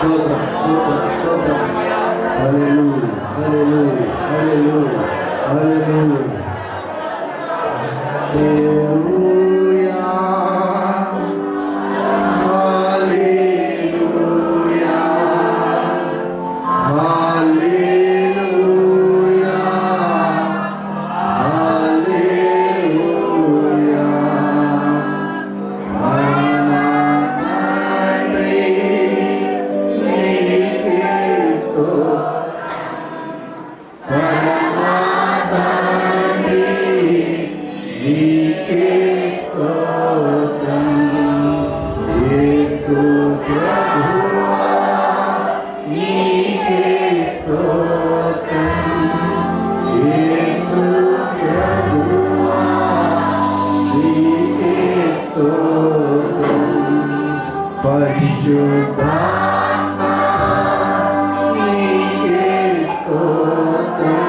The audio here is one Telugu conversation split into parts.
స్తోత్రం స్తోత్రం స్తోత్రం. హల్లెలూయా హల్లెలూయా హల్లెలూయా హల్లెలూయా. హల్లెలూయా హల్లెలూయా హల్లెలూయా హల్లెలూయా. మన తండ్రి నీకే స్తోత్రం. యేసు ప్రభువా నీకే స్తోత్రం. యేసు ప్రభువా నీకే స్తోత్రం. పరిశుద్ధాత్మా నీకే స్తోత్రం.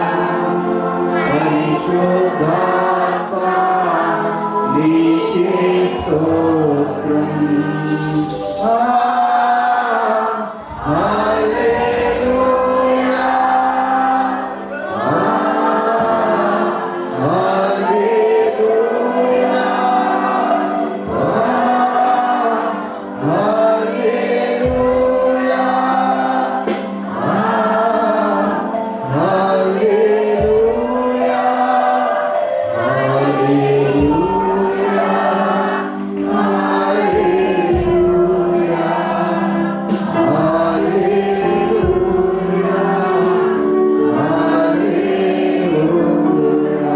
పరిశుద్ధాత్మా నీకే స్తోత్రం. హల్లెలూయా హల్లెలూయా హల్లెలూయా హల్లెలూయా హల్లెలూయా హల్లెలూయా హల్లెలూయా హల్లెలూయా.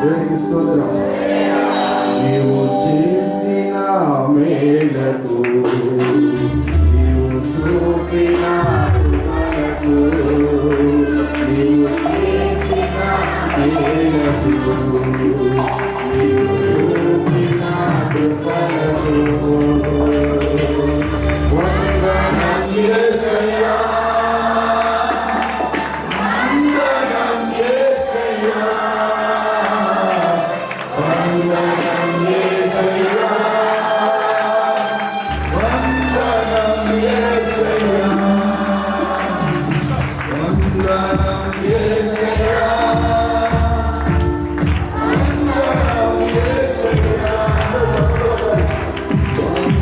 దేవునికి స్తోత్రం. నీవు చేసిన మేలకు, నీవు చూపిన కృపలకు, నీవు చేసిన మేలకు, నీవు చూపిన కృపలకు వందనం యేసయ్యా. వందనం యేసయ్యా. వందనం యేసయ్యా. వందనం యేసయ్యా. వందనం యేసయ్యా. వందనం యేసయ్యా. వందనం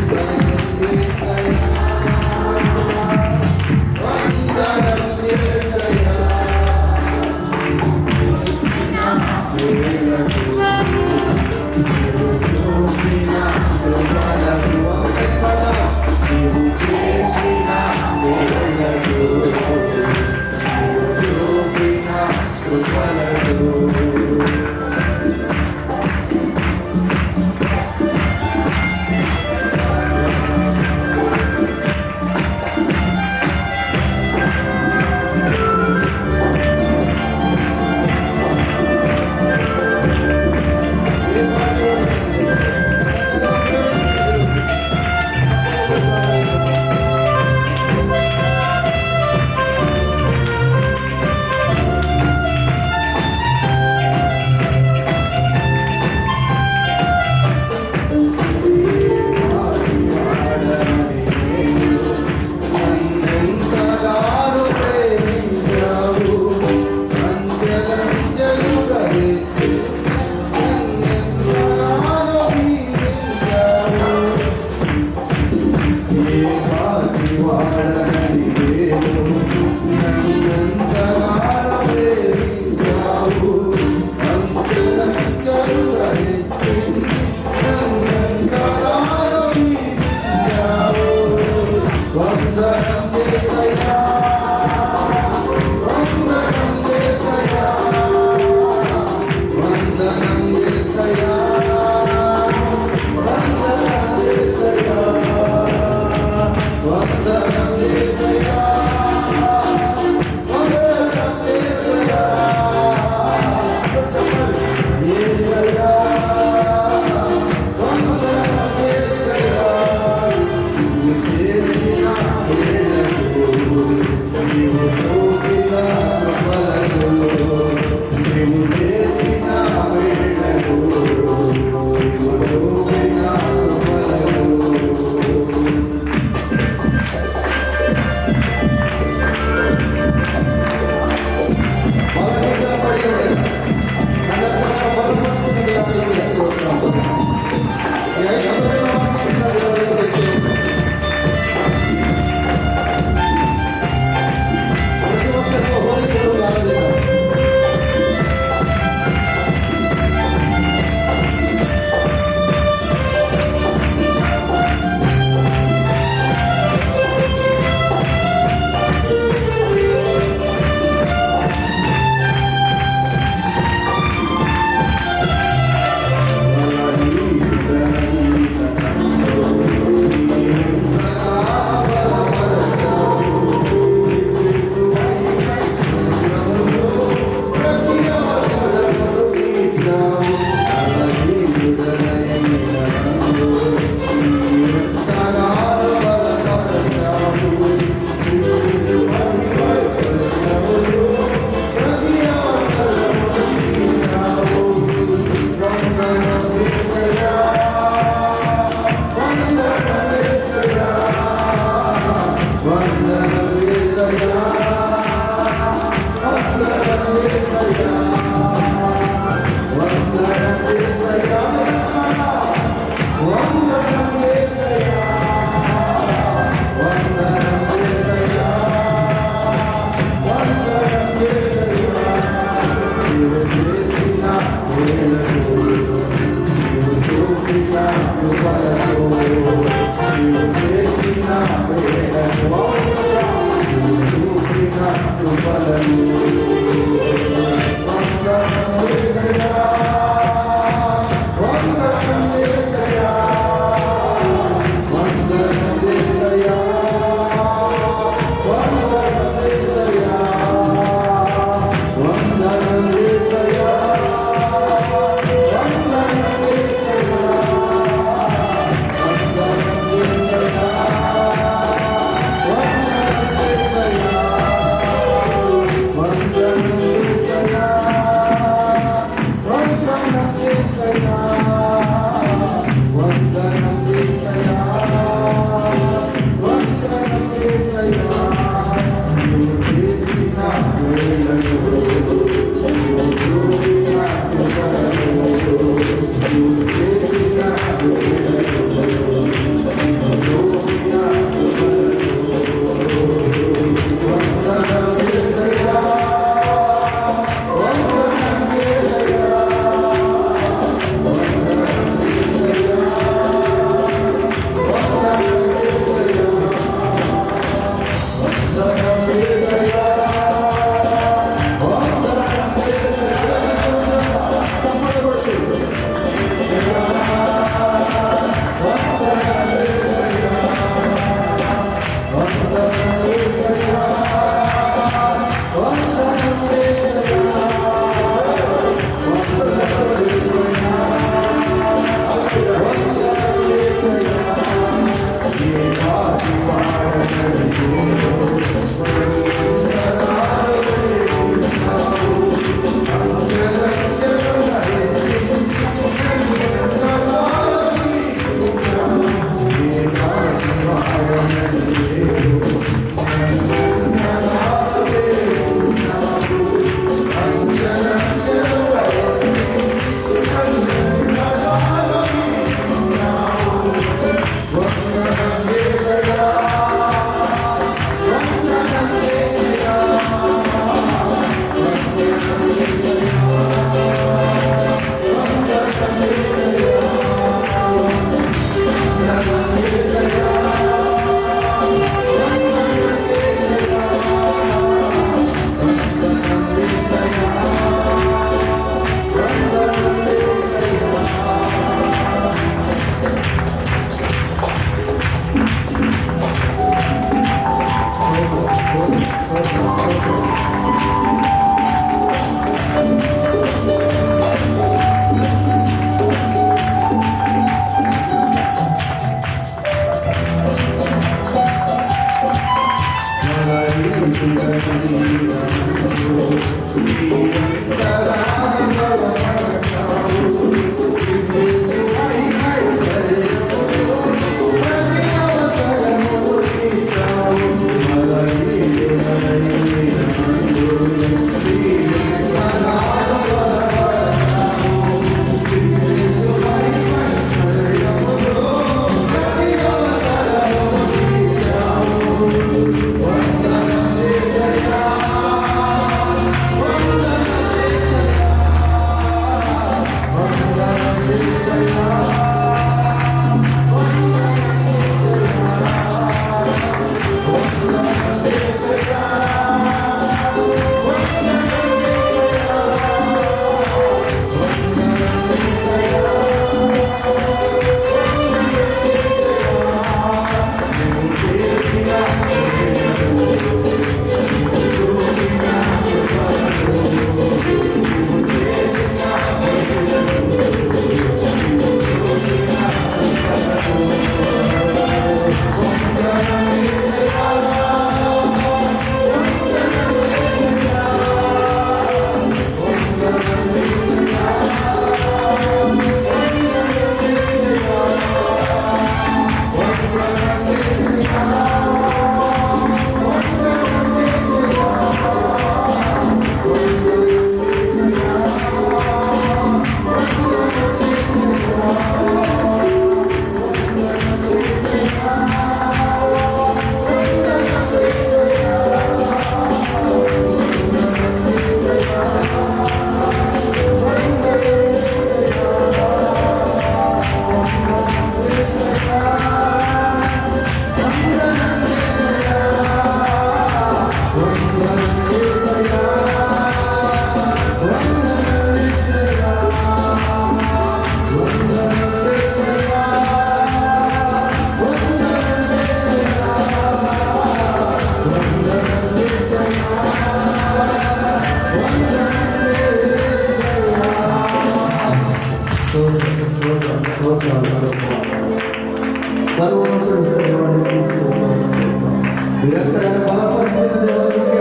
నిరంతరంగా బలపరిచిన దేవానికి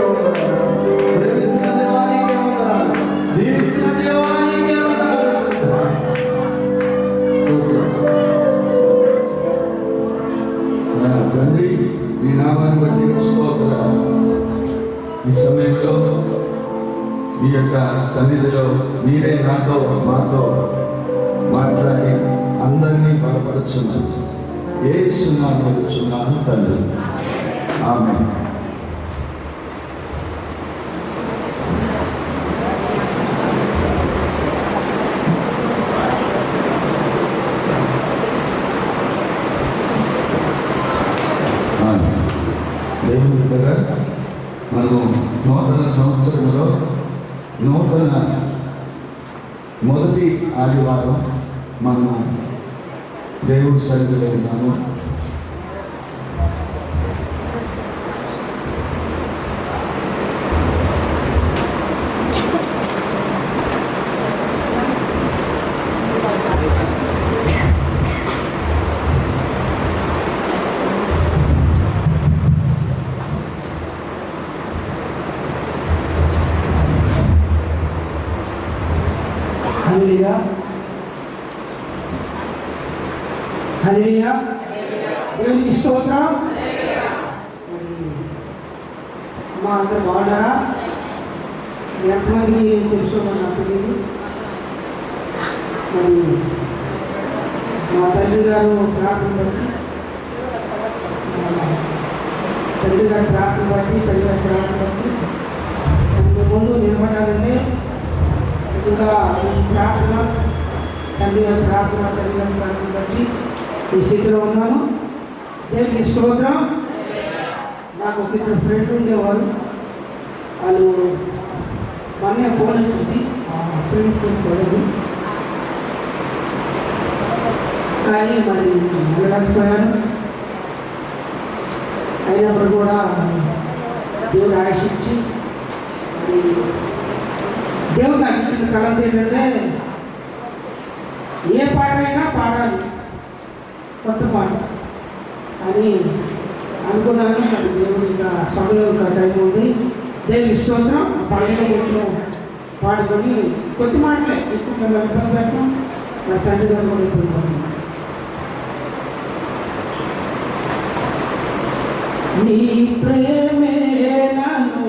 ప్రేమించిన దేవానికి దీవించిన దేవానికి తండ్రి ఈ నామాన్ని బట్టి స్తోత్రం. ఈ సమయంలో మీ యొక్క సన్నిధిలో మీరే నాతో మాతో మాట్లాడి అందరినీ బలపరుచున్నాను. యేసు నామములో అడుగుచున్నాను తండ్రి, ఆమేన్. దేవుని దగ్గర మనము నూతన సంవత్సరంలో నూతన మొదటి ఆదివారం మనము దేవుడి సన్నిధిలో ఉన్నాము. హల్లెలూయా హల్లెలూయా దేవునికి స్తోత్రం. మా అందరు బాగున్నారా? ఎంతమందికి తెలుసో నాకు తెలియదు. మరి మా తండ్రి గారు ప్రార్థన బట్టి తండ్రి గారి ప్రార్థన బట్టి ముందు నిలబడాలంటే ఇంకా ఈ ప్రార్థన తండ్రి గారి ప్రార్థన బట్టి ఈ స్థితిలో ఉన్నాను. దేవునికి స్తోత్రం. నాకు ఒక ఇద్దరు ఫ్రెండ్ ఉండేవారు. వాళ్ళు మొన్నే ఫోన్ వచ్చింది, ఫ్రెండ్ కొడదు కానీ మరి వెళ్ళకపోయాను. అయినప్పుడు కూడా దేవుడు ఆశించి దేవుడు నాకు ఇచ్చిన కళ ఏంటంటే ఏ పాట అయినా పాడాలి, కొత్త పాట అని అనుకున్నాను. మరి దేవుడు ఇంకా సభలో ఇంకా టైం ఉంది. దేవుని స్తోత్రం. ఆ పండుగ గుర్తులు పాడుకొని కొద్ది మాటలే ఎక్కువ మేము ఇబ్బంది పెట్టాం. మరి తండ్రి గారు కూడా ఇబ్బంది. నీ ప్రేమే నన్ను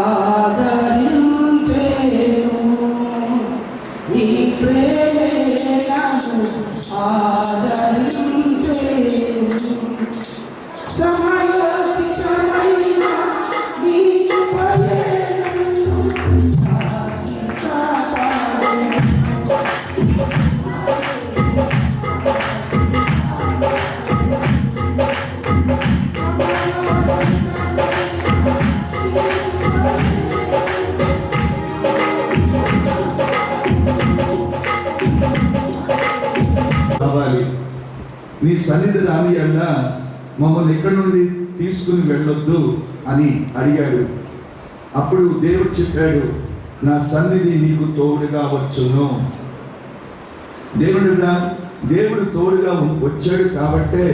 ఆదరించేను, నీ ప్రేమే నన్ను ఆదరించేను, సమయోచితమైన నీ కృపయే నన్ను కాపాడెను. కావాలి నీ సన్నిధి రాని అన్నా మమ్మల్ని ఎక్కడి నుండి తీసుకుని వెళ్ళొద్దు అని అడిగాడు. అప్పుడు దేవుడు చెప్పాడు, నా సన్నిధి నీకు తోడుగా వచ్చును. దేవుడు తోడుగా వచ్చాడు కాబట్టే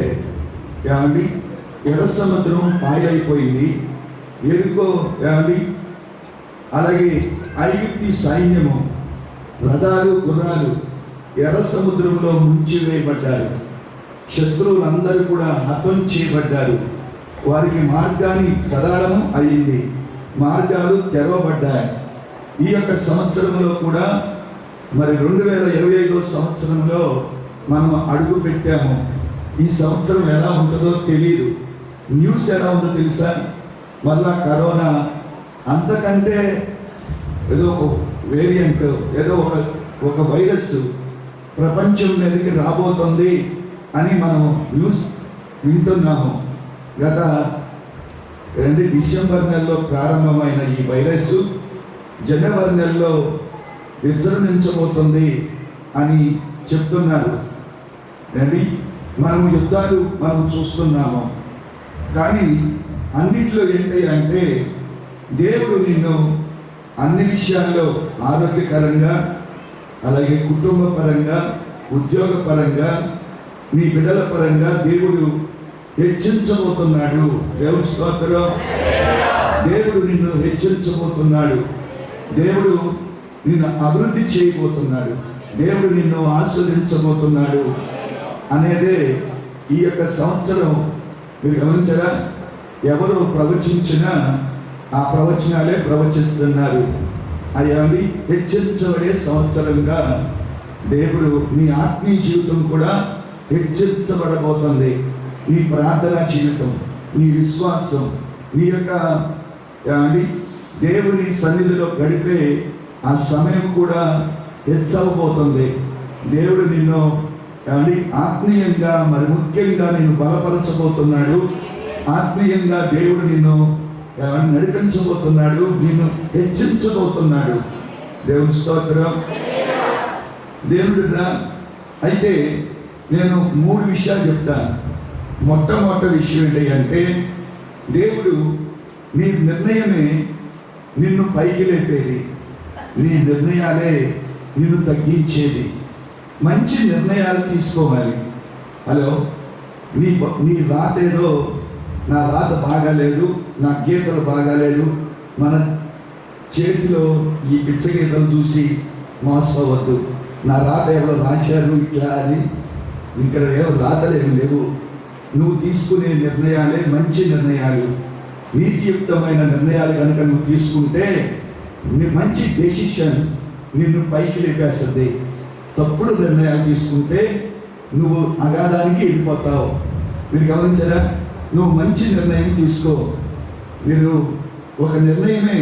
ఏమండి ఎర్ర సముద్రం పాయైపోయింది. ఎరుకో ఏమండి అలాగే ఐగుప్తి సైన్యము రథాలు గుర్రాలు ఎర్ర సముద్రంలో ముంచివేయబడ్డారు. శత్రువులందరూ కూడా హతం చేయబడ్డారు. వారికి మార్గాన్ని సరళం అయింది, మార్గాలు తెరవబడ్డాయి. ఈ యొక్క సంవత్సరంలో కూడా మరి 2025 సంవత్సరంలో మనం అడుగు పెట్టాము. ఈ సంవత్సరం ఎలా ఉంటుందో తెలియదు. న్యూస్ ఎలా ఉందో తెలుసా? మళ్ళా కరోనా అంతకంటే ఏదో ఒక వేరియంట్, ఏదో ఒక వైరస్ ప్రపంచం మీదకి రాబోతుంది అని మనం న్యూస్ వింటున్నాము. గత డిసెంబర్ నెలలో ప్రారంభమైన ఈ వైరస్ జనవరి నెలలో విజృంభించబోతుంది అని చెప్తున్నారు. మనం యుద్ధాలు మనం చూస్తున్నాము. కానీ అన్నిట్లో ఏంటి అంటే దేవుడు నిన్ను అన్ని విషయాల్లో ఆరోగ్యకరంగా, అలాగే కుటుంబ పరంగా, ఉద్యోగ పరంగా, నీ బిడ్డల పరంగా దేవుడు హెచ్చించబోతున్నాడు. దేవుని స్తోత్రం. దేవుడు నిన్ను హెచ్చరించబోతున్నాడు. దేవుడు నిన్ను అభివృద్ధి చేయబోతున్నాడు. దేవుడు నిన్ను ఆస్వాదించబోతున్నాడు అనేదే ఈ యొక్క సంవత్సరం. మీరు గమనించరా? ఎవరు ప్రవచించినా ఆ ప్రవచనాలే ప్రవచిస్తున్నారు. అయ్యాన్ని హెచ్చరించబడే సంవత్సరంగా దేవుడు నీ ఆత్మీయ జీవితం కూడా హెచ్చరించబడబోతుంది. నీ ప్రార్థనా జీవితం, నీ విశ్వాసం, నీ యొక్క దేవుని సన్నిధిలో గడిపే ఆ సమయం కూడా హెచ్చవబోతుంది. దేవుడు నిన్ను ఆత్మీయంగా మరి ముఖ్యంగా నిన్ను బలపరచబోతున్నాడు. ఆత్మీయంగా దేవుడు నిన్ను నడిపించబోతున్నాడు, నిన్ను హెచ్చించబోతున్నాడు. దేవుని స్తోత్రం. దేవుడు అయితే నేను 3 విషయాలు చెప్తాను. మొట్టమొదటి విషయం ఏంటంటే దేవుడు నీ నిర్ణయమే నిన్ను పైకి లేపేది, నీ నిర్ణయాలే నిన్ను తగ్గించేది. మంచి నిర్ణయాలు తీసుకోవాలి. హలో, నీ రాత ఏదో, నా రాత బాగాలేదు, నా గీతలు బాగాలేదు, మన చేతిలో ఈ పిచ్చగీతలు చూసి మోసపోవద్దు. నా రాత ఎవరో రాశారు ఇట్లా అని, ఇక్కడ ఎవరు రాతలు ఏమి లేవు. నువ్వు తీసుకునే నిర్ణయాలే మంచి నిర్ణయాలు, నీతియుక్తమైన నిర్ణయాలు కనుక నువ్వు తీసుకుంటే మంచి డెసిషన్ నిన్ను పైకి లేపేస్తుంది. తప్పుడు నిర్ణయాలు తీసుకుంటే నువ్వు అగాధానికి వెళ్ళిపోతావు. మీరు గమనించారా? నువ్వు మంచి నిర్ణయం తీసుకో. మీరు ఒక నిర్ణయమే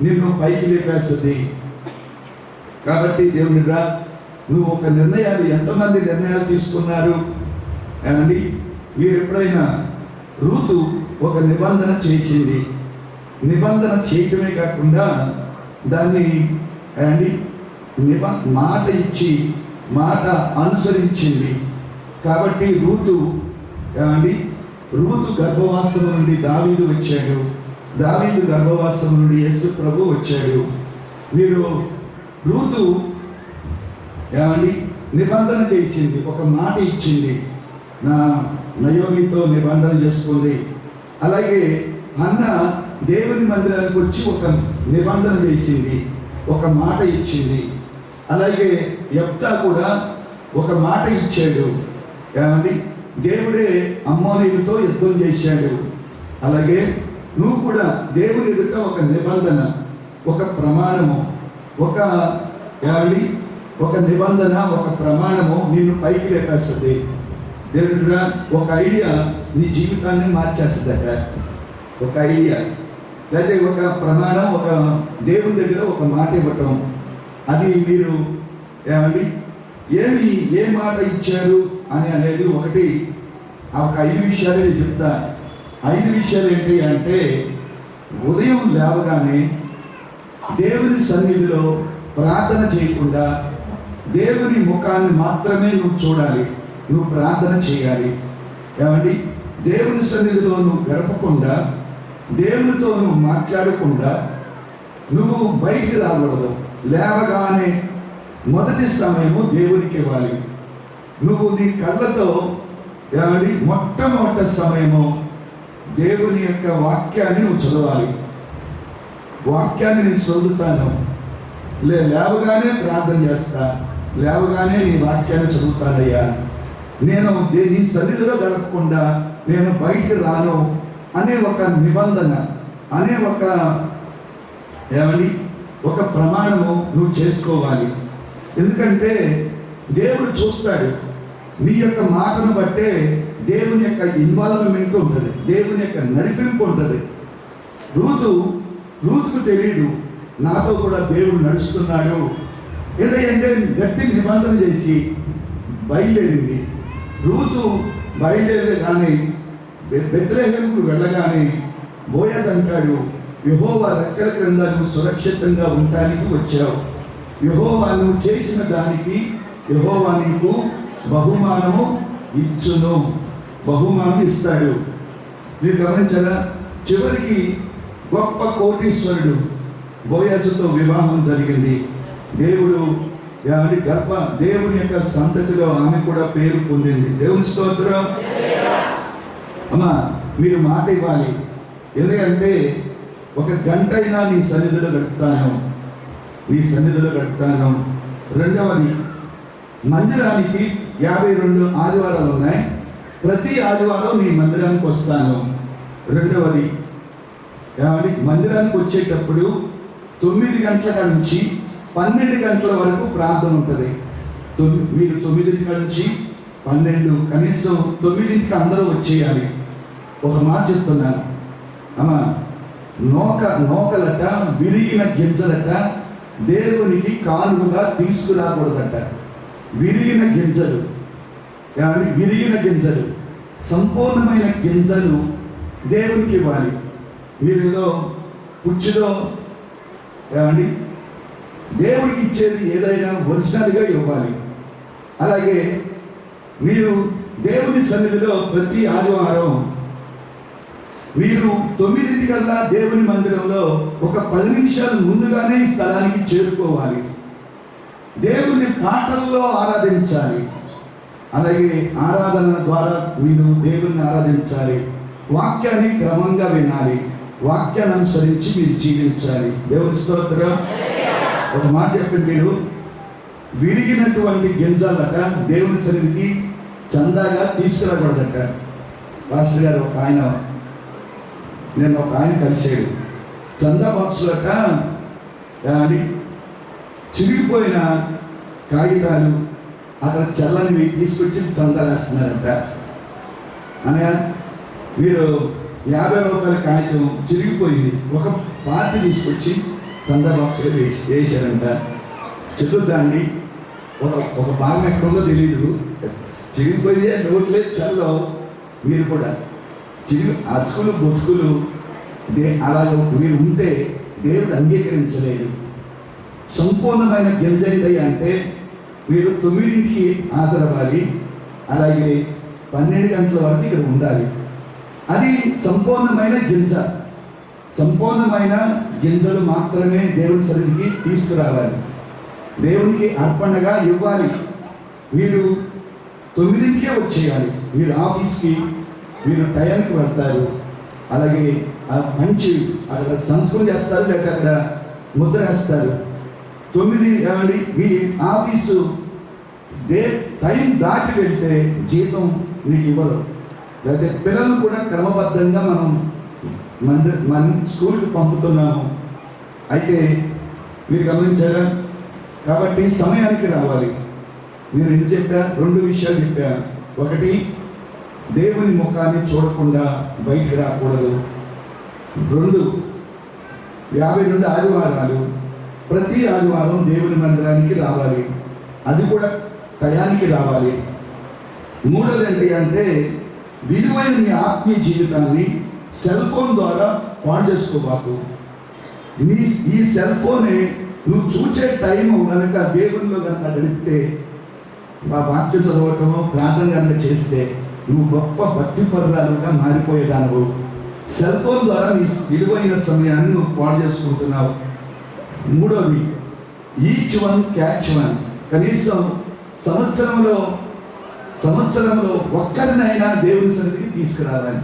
నిన్ను పైకి లేపేస్తుంది. కాబట్టి దేవునిరా, నువ్వు ఒక నిర్ణయాలు, ఎంతమంది నిర్ణయాలు తీసుకున్నారు ఏమండి? మీరు ఎప్పుడైనా రూతు ఒక నిబంధన చేసింది. నిబంధన చేయటమే కాకుండా దాన్ని మాట ఇచ్చి మాట అనుసరించింది. కాబట్టి రూతు గర్భవాసం నుండి దావీదు వచ్చాడు, దావీదు గర్భవాసం నుండి యేసు ప్రభు వచ్చాడు. మీరు రూతు నిబంధన చేసింది, ఒక మాట ఇచ్చింది. నా నయోమితో నిబంధన చేసుకుంది. అలాగే హన్న దేవుని మందిరానికి వచ్చి ఒక నిబంధన చేసింది, ఒక మాట ఇచ్చింది. అలాగే యెఫ్తా కూడా ఒక మాట ఇచ్చాడు. ఏమండి, దేవుడే అమ్మోనీయులతో యుద్ధం చేశాడు. అలాగే నువ్వు కూడా దేవుని ఎదుట ఒక నిబంధన, ఒక ప్రమాణము, ఒక నిబంధన, ఒక ప్రమాణము నిన్ను పైకి లేపేస్తుంది. దేవుడు ఒక ఐడియా నీ జీవితాన్ని మార్చేస్తుందట. ఒక ఐడియా లేకపోతే ఒక ప్రమాణం, ఒక దేవుని దగ్గర ఒక మాట ఇవ్వటం. అది మీరు ఏ మాట ఇచ్చారు అనేది ఒకటి. ఒక 5 విషయాలు నేను చెప్తా. 5 విషయాలు ఏంటి అంటే, ఉదయం లేవగానే దేవుని సన్నిధిలో ప్రార్థన చేయకుండా దేవుని ముఖాన్ని మాత్రమే నువ్వు చూడాలి, నువ్వు ప్రార్థన చేయాలి. ఏమండి, దేవుని సన్నిధిలో నువ్వు గడపకుండా, దేవునితో నువ్వు మాట్లాడకుండా నువ్వు బయటికి రాకూడదు. లేవగానే మొదటి సమయము దేవునికి ఇవ్వాలి. నువ్వు నీ కళ్ళతో మొట్టమొదటి సమయము దేవుని యొక్క వాక్యాన్ని నువ్వు చదవాలి. వాక్యాన్ని నేను చదువుతాను, లేవగానే ప్రార్థన చేస్తా, లేవగానే నీ వాక్యాన్ని చదువుతానయ్యా, నేను నీ సన్నిధిలో గడపకుండా నేను బయటికి రాను అనే ఒక నిబంధన, అనే ఒక ప్రమాణము నువ్వు చేసుకోవాలి. ఎందుకంటే దేవుడు చూస్తాడు. నీ యొక్క మాటను బట్టే దేవుని యొక్క ఇన్వాల్వ్మెంట్ ఉంటుంది, దేవుని యొక్క నడిపింపు ఉంటుంది. రూతుకు తెలియదు నాతో కూడా దేవుడు నడుస్తున్నాడు. ఎందుకంటే గట్టి నిబంధన చేసి బయలుదేరింది. రూతు బయలుదేరగానే బెత్లెహేముకు వెళ్ళగానే బోయజ్ అంటాడు, యెహోవా రెక్కల క్రింద నువ్వు సురక్షితంగా ఉండటానికి వచ్చావు. యెహోవా నువ్వు చేసిన దానికి యెహోవా నీకు బహుమానము ఇచ్చును, బహుమానం ఇస్తాడు. మీరు గమనించారా? చివరికి గొప్ప కోటీశ్వరుడు బోయజుతో వివాహం జరిగింది. దేవుడు దేవుని యొక్క సంతతిలో ఆమె కూడా పేరు పొందింది. దేవుని స్తోత్రం. అమ్మా, మీరు మాట ఇవ్వాలి. ఎందుకంటే 1 గంట అయినా నీ సన్నిధిలో గడుపుతాను. రెండవది, మందిరానికి 52 ఆదివారాలు ఉన్నాయి. ప్రతి ఆదివారం నీ మందిరానికి వస్తాను. రెండవది, మందిరానికి వచ్చేటప్పుడు 9 గంటల నుంచి 12 గంటల వరకు ప్రార్థన ఉంటుంది. మీరు 9 నుంచి 12, కనీసం 9కి అందరూ వచ్చేయాలి. ఒక మాట చెప్తున్నాను అమ్మా, నోకలట, విరిగిన గింజలట దేవునికి కానుకగా తీసుకురాకూడదట. విరిగిన గింజలు, సంపూర్ణమైన గింజలు దేవునికి ఇవ్వాలి. మీరు ఏదో పుచ్చిలో దేవుడికి ఇచ్చేది ఏదైనా ఒరిజినల్గా ఇవ్వాలి. అలాగే మీరు దేవుని సన్నిధిలో ప్రతి ఆదివారం మీరు 9 దేవుని మందిరంలో ఒక 10 నిమిషాలు ముందుగానే ఈ స్థలానికి చేరుకోవాలి. దేవుని పాటల్లో ఆరాధించాలి. అలాగే ఆరాధన ద్వారా మీరు దేవుని ఆరాధించాలి. వాక్యాన్ని క్రమంగా వినాలి. వాక్యాన్ని అనుసరించి మీరు జీవించాలి. దేవుని స్తోత్రం. ఒక మాట చెప్పండి, మీరు విరిగినటువంటి గింజలట దేవుని సన్నిధికి చందాగా తీసుకురాకూడదట. పాస్టర్ గారు నేను ఒక ఆయన కలిసాడు. చందా బాక్సులట చిరిగిపోయిన కాగితాలు అక్కడ చల్లని తీసుకొచ్చి చందా వేస్తున్నారంట. అనగా మీరు 50 రూపాయల కాగితం చిరిగిపోయింది, ఒక పార్టీ తీసుకొచ్చి చందా బాక్స్లో వేసారంట. చెల్లుద్దాండి, ఒక భాగం ఎక్కడుందో తెలియదు, చిరిగిపోయే నోట్లే చల్లవు. మీరు కూడా అతుకులు బొతుకులు అలాగ మీరు ఉంటే దేవుడు అంగీకరించలేదు. సంపూర్ణమైన గింజ అంటే మీరు 9కి హాజరవ్వాలి. అలాగే 12 గంటల వరకు ఇక్కడ ఉండాలి. అది సంపూర్ణమైన గింజ. సంపూర్ణమైన గింజలు మాత్రమే దేవుని సన్నిధికి తీసుకురావాలి, దేవునికి అర్పణగా ఇవ్వాలి. మీరు 9కే వచ్చేయాలి. మీరు ఆఫీస్కి మీరు టైంకి వెళ్తారు, అలాగే ఆ మంచి అక్కడ సంతకం చేస్తారు, లేక అక్కడ ముద్ర వేస్తారు. 9 ఏమండి మీ ఆఫీసు టైం దాటి వెళ్తే జీతం మీకు ఇవ్వరు. లేకపోతే పిల్లలను కూడా క్రమబద్ధంగా మనం స్కూల్కి పంపుతున్నాము. అయితే మీరు గమనించారా? కాబట్టి సమయానికి రావాలి. నేను ఏం చెప్పా? 2 విషయాలు చెప్పా. ఒకటి, దేవుని ముఖాన్ని చూడకుండా బయటికి రాకూడదు. 2, 52 ఆదివారాలు ప్రతి ఆదివారం దేవుని మందిరానికి రావాలి, అది కూడా టయానికి రావాలి. 3 ఏంటి అంటే విలువైన నీ ఆత్మీయ జీవితాన్ని సెల్ ఫోన్ ద్వారా పాడు చేసుకోబాకు. ఈ సెల్ ఫోనే నువ్వు చూసే టైం కనుక దేవునిలో కనుక గడిపితే, ఆ వాక్యం చదవటమో ప్రార్థన కనుక చేస్తే నువ్వు గొప్ప భక్తి పరురాలుగా మారిపోయేదానవు. సెల్ ఫోన్ ద్వారా నీ విలువైన సమయాన్ని నువ్వు పాడు చేసుకుంటున్నావు. 3, ఈచ్ వన్ క్యాచ్ వన్. కనీసం సంవత్సరంలో ఒక్కరినైనా దేవుని సన్నిధికి తీసుకురావాలి.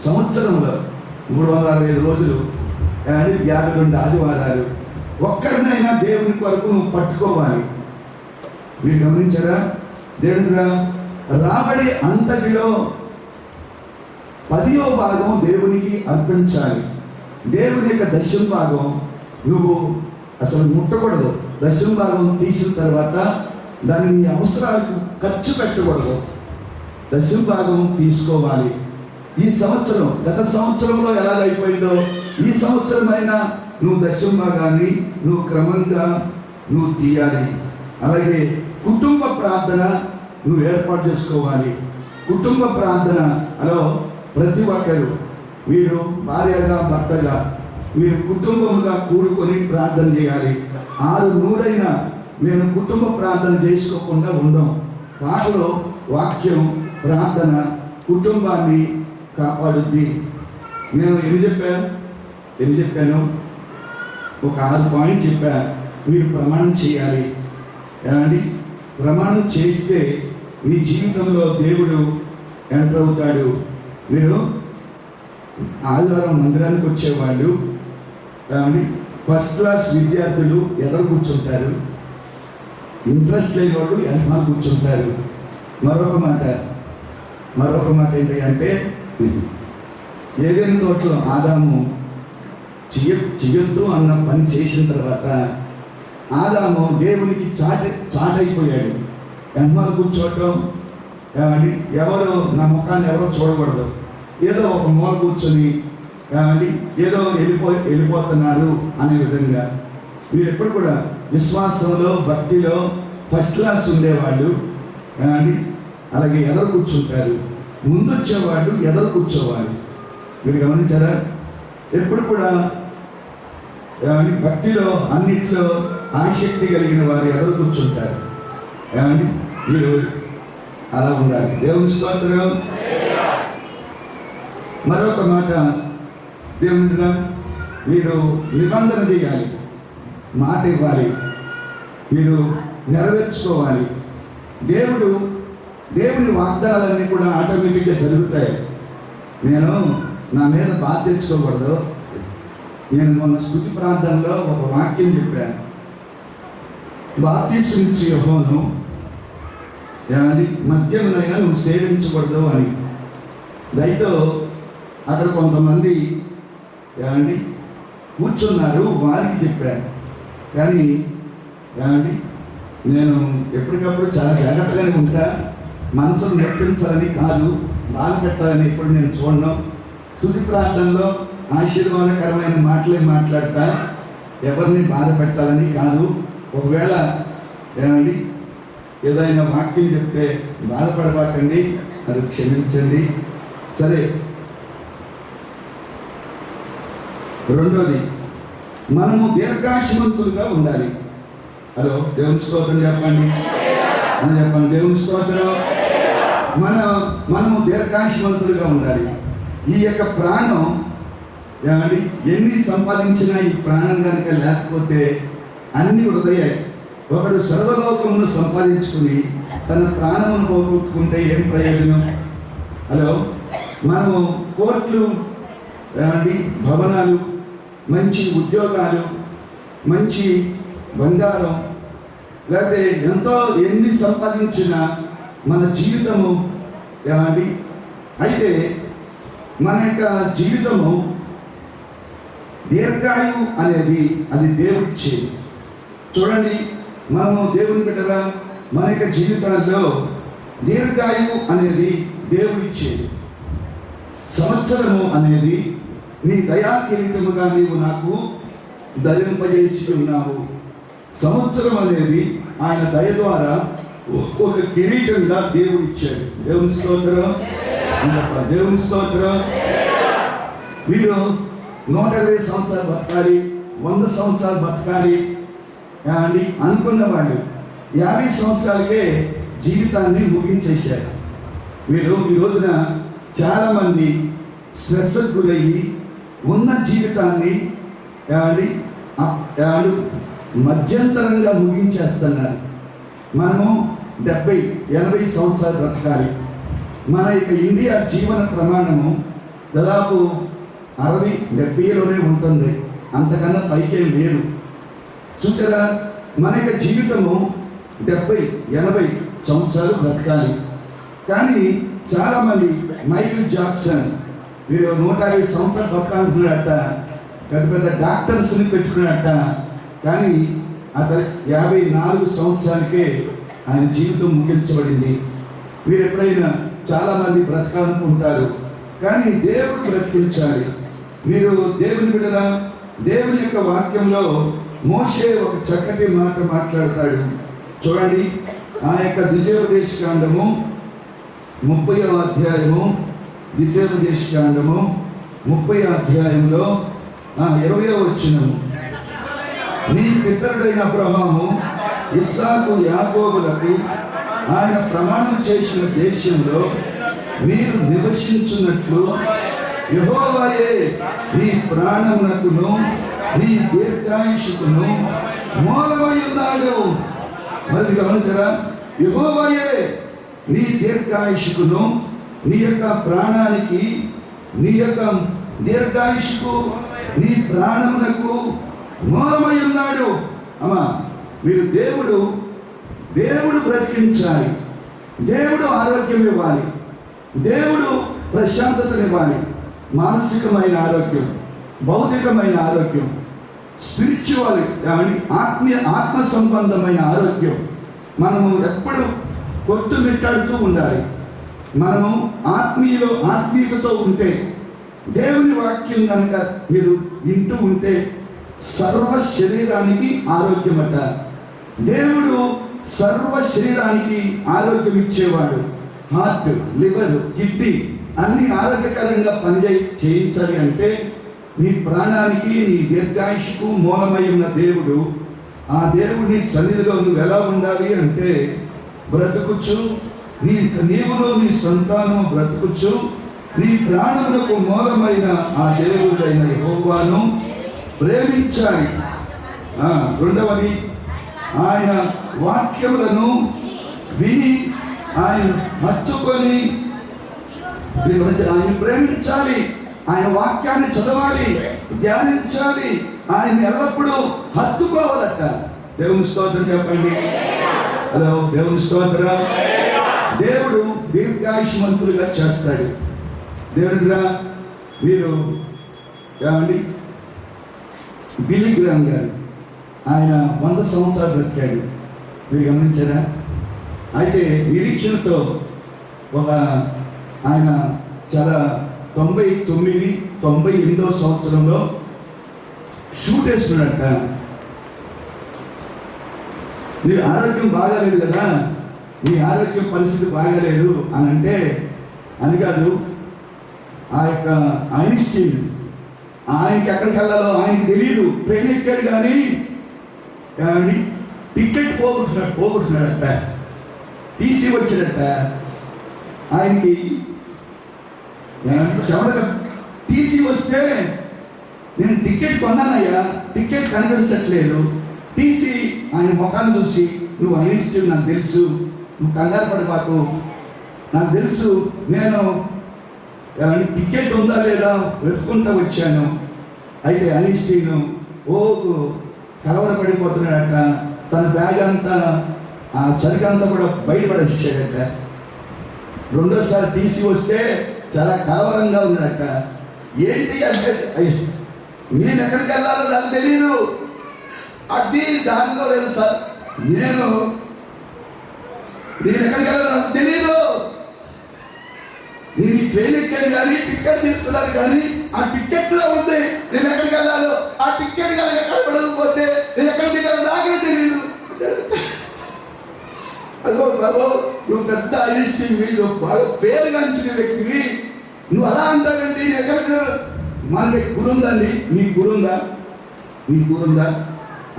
సంవత్సరంలో 365 రోజులు కానీ 52 ఆదివారాలు ఒక్కరినైనా దేవుని కొరకు నువ్వు పట్టుకోవాలి. మీరు గమనించారా? దేవుని రాబడి అంతటిలో 10వ భాగం దేవునికి అర్పించాలి. దేవుని యొక్క 10వ భాగం నువ్వు అసలు ముట్టకూడదు. 10వ భాగం తీసిన తర్వాత దాన్ని నీ అవసరాలకు ఖర్చు పెట్టకూడదు. 10వ భాగం తీసుకోవాలి. ఈ సంవత్సరం, గత సంవత్సరంలో ఎలాగైపోయిందో ఈ సంవత్సరమైనా నువ్వు 10వ భాగాన్ని నువ్వు క్రమంగా నువ్వు తీయాలి. అలాగే కుటుంబ ప్రార్థన నువ్వు ఏర్పాటు చేసుకోవాలి. కుటుంబ ప్రార్థనలో ప్రతి ఒక్కరు మీరు భార్యగా భర్తగా మీరు కుటుంబముగా కూడుకొని ప్రార్థన చేయాలి. 6 మేము కుటుంబ ప్రార్థన చేసుకోకుండా ఉండం. పాటలో వాక్యం ప్రార్థన కుటుంబాన్ని కాపాడుద్ది. నేను ఎన్ని చెప్పాను? ఒక 6 పాయింట్స్ చెప్పా. మీరు ప్రమాణం చేయాలి. ఏమండి? ప్రమాణం చేస్తే మీ జీవితంలో దేవుడు ఎంటర్ అవుతాడు. మీరు ఆదివారం మందిరానికి వచ్చేవాళ్ళు ఏమండి ఫస్ట్ క్లాస్ విద్యార్థులు ఎదురు కూర్చుంటారు, ఇంట్రెస్ట్ లేని వాళ్ళు వెనకాల కూర్చుంటారు. మరొక మాట ఏంటి అంటే, ఏదైనా తోటలో ఆదాము చెయ్యొద్దు అన్న పని చేసిన తర్వాత ఆదాము దేవునికి చాటైపోయాడు. వెనకాల కూర్చోవటం ఏమండి, ఎవరు నా ముఖాన్ని ఎవరో చూడకూడదు, ఏదో ఒక మూల కూర్చొని ఏమండి ఏదో వెళ్ళిపోతున్నారు అనే విధంగా. మీరు ఎప్పుడు కూడా విశ్వాసంలో భక్తిలో ఫస్ట్ క్లాస్ ఉండేవాళ్ళు ఏమండి అలాగే ఎదురు కూర్చుంటారు. ముందు వచ్చేవాళ్ళు ఎదురు కూర్చోవాలి. మీరు గమనించారా? ఎప్పుడు కూడా ఏమండి భక్తిలో అన్నిట్లో ఆసక్తి కలిగిన వారు ఎదురు కూర్చుంటారు. ఏమండి మీరు అలా ఉండాలి. దేవుని స్తోత్రం. మరొక మాట, దేవుని మీరు నిబంధన చేయాలి, మాట ఇవ్వాలి, మీరు నెరవేర్చుకోవాలి. దేవుని వాగ్దానాలన్నీ కూడా ఆటోమేటిక్గా జరుగుతాయి. నేను నా మీద బాధ తెచ్చుకోకూడదు. నేను మొన్న స్తుతి ప్రార్థనలో ఒక వాక్యం చెప్పాను. బాప్తీసునిచ్చు యోహాను ఏమండి మద్యమునైనా నువ్వు సేవించకూడదు అని. దయతో అక్కడ కొంతమంది ఏమండి కూర్చున్నారు, వారికి చెప్పాను. కానీ ఏమండి నేను ఎప్పటికప్పుడు చాలా జాగ్రత్తగానే ఉంటా. మనసును నొప్పించాలని కాదు, బాధ పెట్టాలని ఎప్పుడు నేను చూడను. తుది ప్రార్థనలో ఆశీర్వాదకరమైన మాటలే మాట్లాడతా, ఎవరిని బాధ పెట్టాలని కాదు. ఒకవేళ ఏమండి ఏదైనా వాక్యం చెప్తే బాధపడబాకండి, అది క్షమించండి. సరే, రెండోది మనము దీర్ఘాయుష్మంతులుగా ఉండాలి. హలో, దేవుని స్తోత్రం చెప్పండి. చెప్పండి, దేవుని స్తోత్రం. మనము దీర్ఘాయుష్మంతులుగా ఉండాలి. ఈ యొక్క ప్రాణం ఏమండి ఎన్ని సంపాదించినా ఈ ప్రాణం కనుక లేకపోతే అన్ని వృధయ్యాయి. ఒకడు సర్వలోకమును సంపాదించుకుని తన ప్రాణమును పోగొట్టుకుంటే ఏం ప్రయోజనం? హలో, మనము కోట్లు, ఏమండి, భవనాలు, మంచి ఉద్యోగాలు, మంచి బంగారం, లేకపోతే ఎంతో ఎన్ని సంపాదించినా మన జీవితము, ఏమండి, అయితే మన యొక్క జీవితము దీర్ఘాయువు అనేది అది దేవుడిచ్చేది. చూడండి, మనము దేవుని బిడ్డరా, మన యొక్క జీవితాల్లో దీర్ఘాయువు అనేది దేవుడిచ్చేది. సంవత్సరము అనేది నీ దయా కిరీటముగా నీవు నాకు ధరింపజేసి ఉన్నావు. సంవత్సరం అనేది ఆయన దయ ద్వారా ఒక కిరీటంగా దేవుడు ఇచ్చాడు. దేవుని స్తోత్రం, దేవుని స్తోత్రం. మీరు 120 సంవత్సరాలు బతకాలి, 100 సంవత్సరాలు బతకాలి అండి అనుకున్న వాళ్ళు 50 సంవత్సరాలకే జీవితాన్ని ముగించేశారు. మీరు ఈ రోజున చాలామంది స్ట్రెస్ గురయ్యి ఉన్న జీవితాన్ని మధ్యంతరంగా ముగించేస్తున్నారు. మనము 70-80 సంవత్సరాలు బ్రతకాలి. మన యొక్క ఇండియా జీవన ప్రమాణము దాదాపు 60-70లోనే ఉంటుంది, అంతకన్నా పైకేం లేదు. చూచారా, మన యొక్క జీవితము 70-80 సంవత్సరాలు బ్రతకాలి. కానీ చాలామంది మైకిల్ జాక్సన్ వీరు 150 సంవత్సరాలు బతకాలనుకున్నాడట, పెద్ద పెద్ద డాక్టర్స్ని పెట్టుకున్నాడట. కానీ అతను 54 సంవత్సరాలకే ఆయన జీవితం ముగించబడింది. మీరు ఎప్పుడైనా చాలామంది బ్రతకాలనుకుంటారు, కానీ దేవుడు బ్రతికించాలి. మీరు దేవుని బిడ్డరా, దేవుని యొక్క వాక్యంలో మోషే ఒక చక్కటి మాట మాట్లాడతాడు. చూడండి, ఆ యొక్క ద్వితీయోపదేశకాండము 30వ అధ్యాయము, ద్వితీయోపదేశకాండము 30వ అధ్యాయంలో 20వ వచనము. నీ పితరుడైన అబ్రహాము, ఇస్సాకు, యాకోబులకు ఆయన ప్రమాణం చేసిన దేశంలో మీరు నివసించున్నట్లు యెహోవాయే నీ ప్రాణమునకును నీ దీర్ఘాయుషుకును మూలమై ఉన్నాడు. మరి గమనించరా, యెహోవాయే నీ దీర్ఘాయుషుకును, నీ యొక్క ప్రాణానికి, నీ యొక్క దీర్ఘాయుషుకు, నీ ప్రాణమునకు మూలమై ఉన్నాడు. అమ్మా, మీరు దేవుడు బ్రతికించాలి, దేవుడు ఆరోగ్యం ఇవ్వాలి, దేవుడు ప్రశాంతతనివ్వాలి. మానసికమైన ఆరోగ్యం, భౌతికమైన ఆరోగ్యం, స్పిరిచువల్ ఆత్మ సంబంధమైన ఆరోగ్యం. మనము ఎప్పుడు కొట్టుమిట్టాడుతూ ఉండాలి. మనము ఆత్మీయతతో ఉంటే, దేవుని వాక్యం కనుక మీరు వింటూ ఉంటే సర్వ శరీరానికి ఆరోగ్యమట. దేవుడు సర్వ శరీరానికి ఆరోగ్యం ఇచ్చేవాడు. హార్ట్, లివర్, కిడ్నీ అన్ని ఆరోగ్యకరంగా చేయించాలి అంటే నీ ప్రాణానికి, నీ దీర్ఘాయుషుకు మూలమై ఉన్న దేవుడు, ఆ దేవుని సన్నిధిలో నువ్వు ఎలా ఉండాలి అంటే బ్రతుకుచ్చు, నీవును నీ సంతానం బ్రతుకుచ్చు, నీ ప్రాణములకు మూలమైన ఆ దేవుడైన యెహోవాను ప్రేమించాలి. రెండవది, ఆయన వాక్యములను విని ఆయన హత్తుకొని ఆయన ప్రేమించాలి. ఆయన వాక్యాన్ని చదవాలి, ధ్యానించాలి, ఆయన ఎల్లప్పుడూ హత్తుకోవాలట. దేవుని స్తోత్రం చెప్పండి. హలో, దేవుని స్తోత్రం. దేవుడు దీర్ఘాయుష్మంతులుగా చేస్తాడు. దేవుడిరా, మీరు ఏమండి, బిల్లీ గ్రామ్ గారు ఆయన 100 సంవత్సరాలు బ్రతికాడు. మీరు గమనించారా? అయితే నిరీక్షణతో ఆయన చాలా 99-98వ సంవత్సరంలో షూట్ వేస్తున్నాడట. నీ ఆరోగ్యం బాగాలేదు కదా, నీ ఆరోగ్యం పరిస్థితి బాగాలేదు అని అంటే అని కాదు. ఆ యొక్క ఐన్స్టీన్, ఆయనకి ఎక్కడికి వెళ్ళాలో ఆయనకి తెలియదు. ట్రైన్ ఎక్కాడు కానీ టికెట్ పోగొట్టుకున్నాడట, తీసి వచ్చినట్ట. ఆయనకి చెమటగా తీసి వస్తే, నేను టికెట్ కొన్నానయ్యా, టికెట్ కనిపించట్లేదు. తీసి ఆయన ముఖాన్ని చూసి, నువ్వు ఐన్స్టీన్, నాకు తెలుసు, నువ్వు కంగారు పడిపాకు, నాకు తెలుసు, నేను టికెట్ ఉందా లేదా వెతుక్కుంటూ వచ్చాను. అయితే అనిస్టీను కలవరపడిపోతున్నాడట. తన బ్యాగ్ అంతా ఆ సరికంతా కూడా బయటపడేసాడట. రెండోసారి తీసి వస్తే చాలా కలవరంగా ఉన్నాడట. ఏంటి అంటే నేను ఎక్కడికి వెళ్ళాలో నాకు తెలియదు, అది దానిలో లేదు సార్, నేను ఎక్కడికి వెళ్ళాలో నాకు తెలియదు. నేను ఈ ట్రైన్ ఎక్కాను కానీ టికెట్ తీసుకున్నాను కానీ ఆ టికెట్లో ఉంది నేను ఎక్కడికి వెళ్ళాలో. ఆ టికెట్ కనుక కనపడకపోతే నేను ఎక్కడికి వెళ్ళాలో నాకే తెలియదు. అదో బాబు, నువ్వు పెద్ద ఐలిస్టివి, నువ్వు బాగా పేరుగాంచిన వ్యక్తివి, నువ్వు అలా అంటావండి. నేను ఎక్కడికి మనకి గురుందండి, నీ గురుందా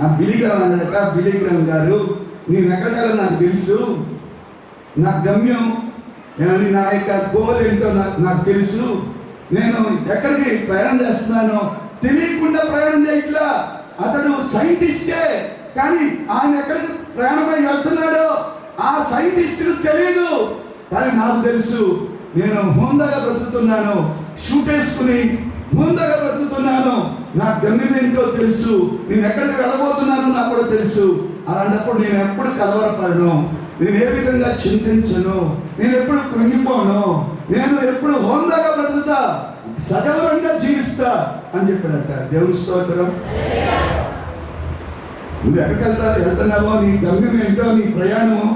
ఆ బిలిగ్రామ్ అన్నట. బిలిగ్రామ్ గారు, నేను ఎక్కడికి వెళ్ళాలో నాకు తెలుసు, నా గమ్యం నా యొక్క గోల్ ఏంటో నాకు తెలుసు. నేను ఎక్కడికి ప్రయాణం చేస్తున్నానో తెలియకుండా ప్రయాణం చేయట్లా. అతడు సైంటిస్టే, కానీ ఆయన ఎక్కడికి ప్రయాణమై వెళ్తున్నాడో ఆ సైంటిస్ట్కు తెలియదు, కానీ నాకు తెలుసు. నేను హోందాగా బ్రతుకుతున్నాను, షూట్ వేసుకుని హోందాగా బ్రతుకుతున్నాను. నా గమ్యం ఏంటో తెలుసు, నేను ఎక్కడికి వెళ్ళబోతున్నానో నాకు కూడా తెలుసు. అలాంటప్పుడు నేను ఎప్పుడు కలవరపడను, నేను ఏ విధంగా చింతించను, నేను ఎప్పుడు కృంగిపోను, నేను ఎప్పుడు హోందాగా బ్రతుకుతా, సగౌరవంగా జీవిస్తా అని చెప్పాడట. దేవుని స్తోత్రం. నువ్వు ఎక్కడికి వెళ్తున్నావో, నీ గమ్యం ఏంటో, నీ ప్రయాణము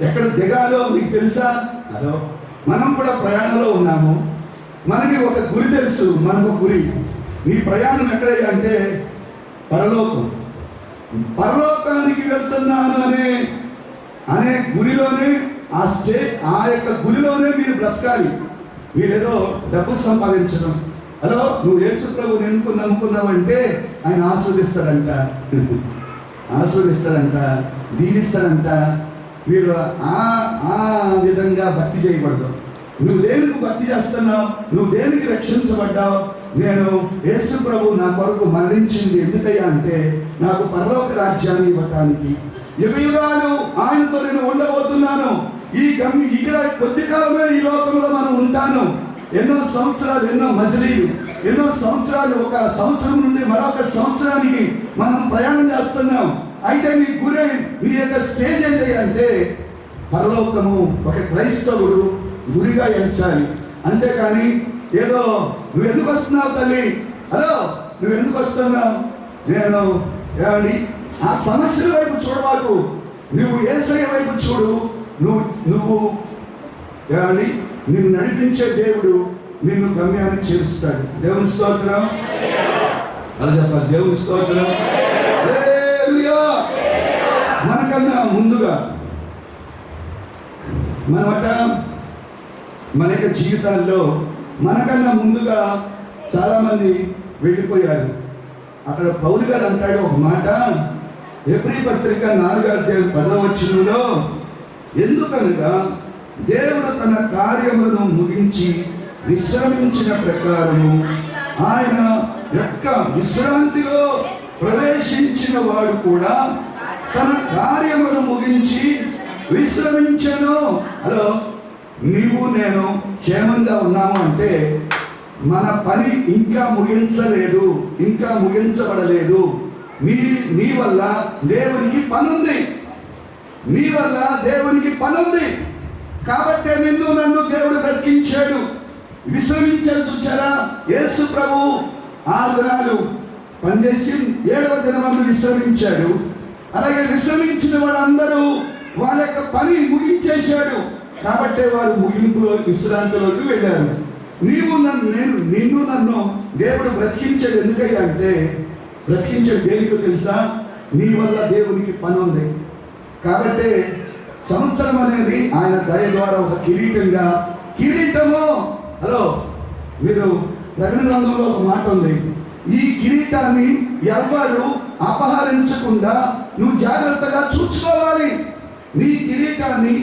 ఎక్కడ దిగాలో నీకు తెలుసా? అదో మనం కూడా ప్రయాణంలో ఉన్నాము. మనకి ఒక గురి తెలుసు, మనకు గురి. నీ ప్రయాణం ఎక్కడయ్యా అంటే పరలోకానికి వెళ్తున్నాను అనే గురిలోనే, ఆ యొక్క గురిలోనే మీరు బ్రతకాలి. మీరేదో డబ్బు సంపాదించడం, హలో నువ్వు యేసు ప్రభువుని ఎందుకు నమ్ముకున్నావంటే ఆయన ఆస్వాదిస్తాడంట, దీవిస్తాడంట. మీరు ఆ విధంగా భక్తి చేయకూడదు. నువ్వు దేనికి భక్తి చేస్తున్నావు, నువ్వు దేనికి రక్షించబడ్డావు? నేను యేసు ప్రభు నా కొరకు మరణించింది ఎందుకయ్యా అంటే నాకు పరలోక రాజ్యాన్ని ఇవ్వటానికి. యుగయుగాలు ఆయనతో నేను ఉండబోతున్నాను. ఇక్కడ కొద్ది కాలమే ఈ లోకంలో మనం ఉంటాను. ఎన్నో సంవత్సరాలు, ఎన్నో మజిలీలు, ఎన్నో సంవత్సరాలు, ఒక సంవత్సరం నుండి మరొక సంవత్సరానికి మనం ప్రయాణం చేస్తున్నాం. అయితే నీ గురి, నీ యొక్క స్టేజ్ ఏంటి అంటే పరలోకము. ఒక క్రైస్తవుడు గురిగా ఎంచాలి. అంతేకాని ఏదో నువ్వు ఎందుకు వస్తున్నావు తల్లి, హలో నువ్వు ఎందుకు వస్తున్నావు, నేను ఏమండి ఆ సమస్యల వైపు చూడవాకు, నువ్వు యేసయ్య వైపు చూడు. నువ్వు ఏమండి నిన్ను నడిపించే దేవుడు నిన్ను గమ్యాన్ని చేరుస్తాడు. దేవుని స్తోత్రం. అలా చెప్పాలి, దేవుని స్తోత్రం. మనకన్నా ముందుగా మన యొక్క జీవితాల్లో మనకన్నా ముందుగా చాలామంది వెళ్ళిపోయారు. అక్కడ పౌలు గారు అంటాడు ఒక మాట, హెబ్రీ పత్రిక 4:10 ఎందుకనగా దేవుడు తన కార్యములను ముగించి విశ్రమించిన ప్రకారము ఆయన యొక్క విశ్రాంతిలో ప్రవేశించిన వాడు కూడా తన కార్యమును ముగించి విశ్రమించను. హలో, నీవు నేను క్షేమంగా ఉన్నాము అంటే మన పని ఇంకా ముగించలేదు, ఇంకా ముగించబడలేదు. నీ వల్ల దేవునికి పనుంది, నీ వల్ల దేవునికి పనుంది. కాబట్టే నన్ను దేవుడు బ్రతికించాడు, విశ్రమించాడు. చూచారా, యేసు ప్రభు 6 దినాలు పనిచేసి 7వ దినమందు విశ్రమించాడు. అలాగే విశ్రమించిన వాళ్ళందరూ వాళ్ళ యొక్క పని ముగించేశాడు. కాబట్టే వారు ముగింపులో విశ్రాంతిలోకి వెళ్ళారు. నన్ను దేవుడు బ్రతికించాడు. ఎందుకయ్యా అంటే బ్రతికించాడు దేనికో తెలుసా? నీ వల్ల దేవునికి పని ఉంది. కాబట్టి సంవత్సరం అనేది ఆయన దయ ద్వారా ఒక కిరీటము. హలో, మీరు ప్రకటన గ్రంథంలో ఒక మాట ఉంది, ఈ కిరీటాన్ని ఎవ్వరు అపహరించకుండా నువ్వు జాగ్రత్తగా చూసుకోవాలి. నీ కిరీటాన్ని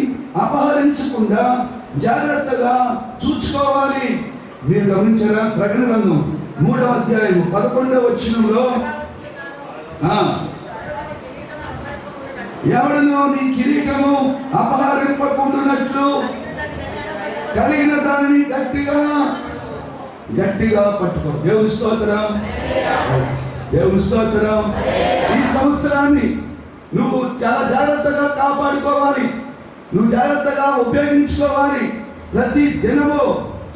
అపహరించకుండా జాగ్రత్తగా చూసుకోవాలి. మీరు గమనించారా? ప్రకటన గ్రంథం 3వ అధ్యాయం 11వ వచనంలో ఎవడనో నీ కిరీటము అపహరింపకుండునట్లు కలిగిన దానిని గట్టిగా గట్టిగా పట్టుకో. దేవుని స్తోత్రం, దేవుని స్తోత్రం. ఈ సంవత్సరాన్ని నువ్వు చాలా జాగ్రత్తగా కాపాడుకోవాలి, నువ్వు జాగ్రత్తగా ఉపయోగించుకోవాలి. ప్రతి దినము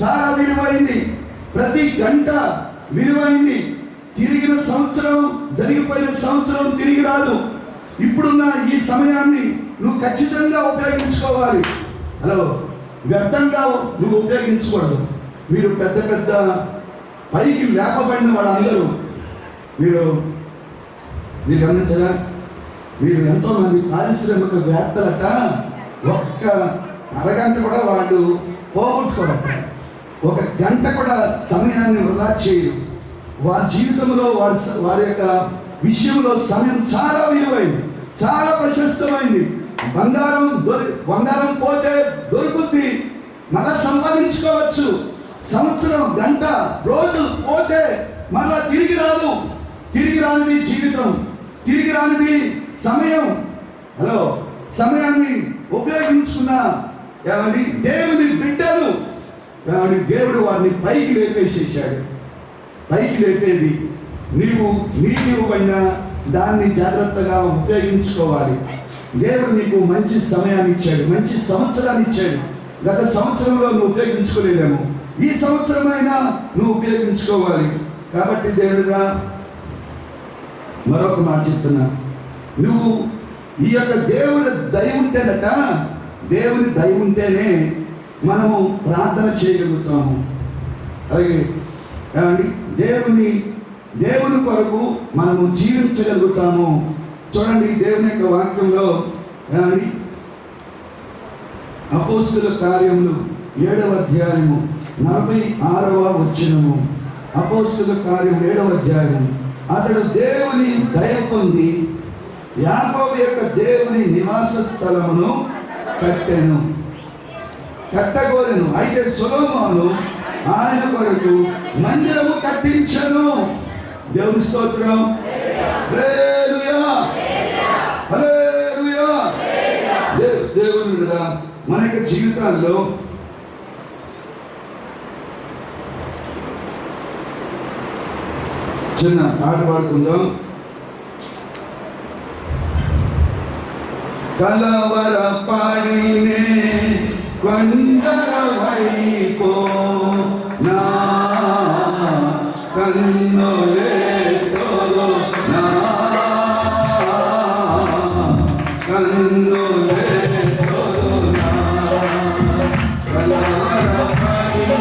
చాలా విలువైంది, ప్రతి గంట విలువైంది. తిరిగిన సంవత్సరం, జరిగిపోయిన సంవత్సరం తిరిగి రాదు. ఇప్పుడున్న ఈ సమయాన్ని నువ్వు ఖచ్చితంగా ఉపయోగించుకోవాలి. హలో, వ్యర్థంగా నువ్వు ఉపయోగించకూడదు. మీరు పెద్ద పెద్ద పైకి లేపబడిన వాళ్ళందరూ మీరు గమనించగా, మీరు ఎంతోమంది పారిశ్రామికవేత్తలట ఒక్క అరగంట కూడా వాళ్ళు పోగొట్టుకోరట, ఒక గంట కూడా సమయాన్ని వృధా చేయరు. వారి జీవితంలో వారి యొక్క విషయంలో సమయం చాలా విలువైంది, చాలా ప్రశస్తమైంది. బంగారం పోతే దొరుకుద్ది, మళ్ళా సంపాదించుకోవచ్చు. సంవత్సరం, గంట, రోజు పోతే మళ్ళా తిరిగి రాదు. తిరిగి రానిది జీవితం, తిరిగి రానిది సమయం. హలో, సమయాన్ని ఉపయోగించుకున్న ఏమండి దేవుని బిడ్డలు, ఏమండి దేవుడు వారిని పైకి లేపేసేసాడు. పైకి లేపేది నీవు ఇవ్వబడిన దాన్ని జాగ్రత్తగా ఉపయోగించుకోవాలి. దేవుడు నీకు మంచి సమయాన్ని ఇచ్చాడు, మంచి సంవత్సరాన్ని ఇచ్చాడు. గత సంవత్సరంలో నువ్వు ఉపయోగించుకోలేదేమో, ఈ సంవత్సరమైనా నువ్వు ఉపయోగించుకోవాలి. కాబట్టి దేవుడుగా మరొక మాట చెప్తున్నా, నువ్వు ఈ యొక్క దేవుడి దయ ఉంటేనట, దేవుని దయ ఉంటేనే మనము ప్రార్థన చేయగలుగుతాము. అలాగే దేవుని కొరకు మనము జీవించగలుగుతాము. చూడండి, దేవుని యొక్క వాక్యంలో అపోస్తుల కార్యములు 7వ అధ్యాయము 46వ వచనము. అపోస్తుల కార్యం 7వ అధ్యాయం. అతడు దేవుని దయ పొంది యాకోబు యొక్క దేవుని నివాస స్థలమును కట్టగోరెను. అయితే సొలొమోను ఆయన కొరకు మందిరము కట్టించెను. దేవుని స్తోత్రం, హల్లెలూయా, హల్లెలూయా. దేవుని మన యొక్క జీవితాల్లో చిన్న పాట పాడుకుందాం. కలవర పాడినే కొండల వైపో నా కన్నులే తోలో, నా కన్నులే తోలో, నా కలవర పాడినే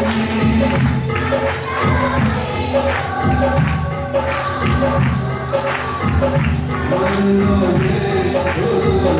కన్నులే తోలో, కన్నులే తోలో,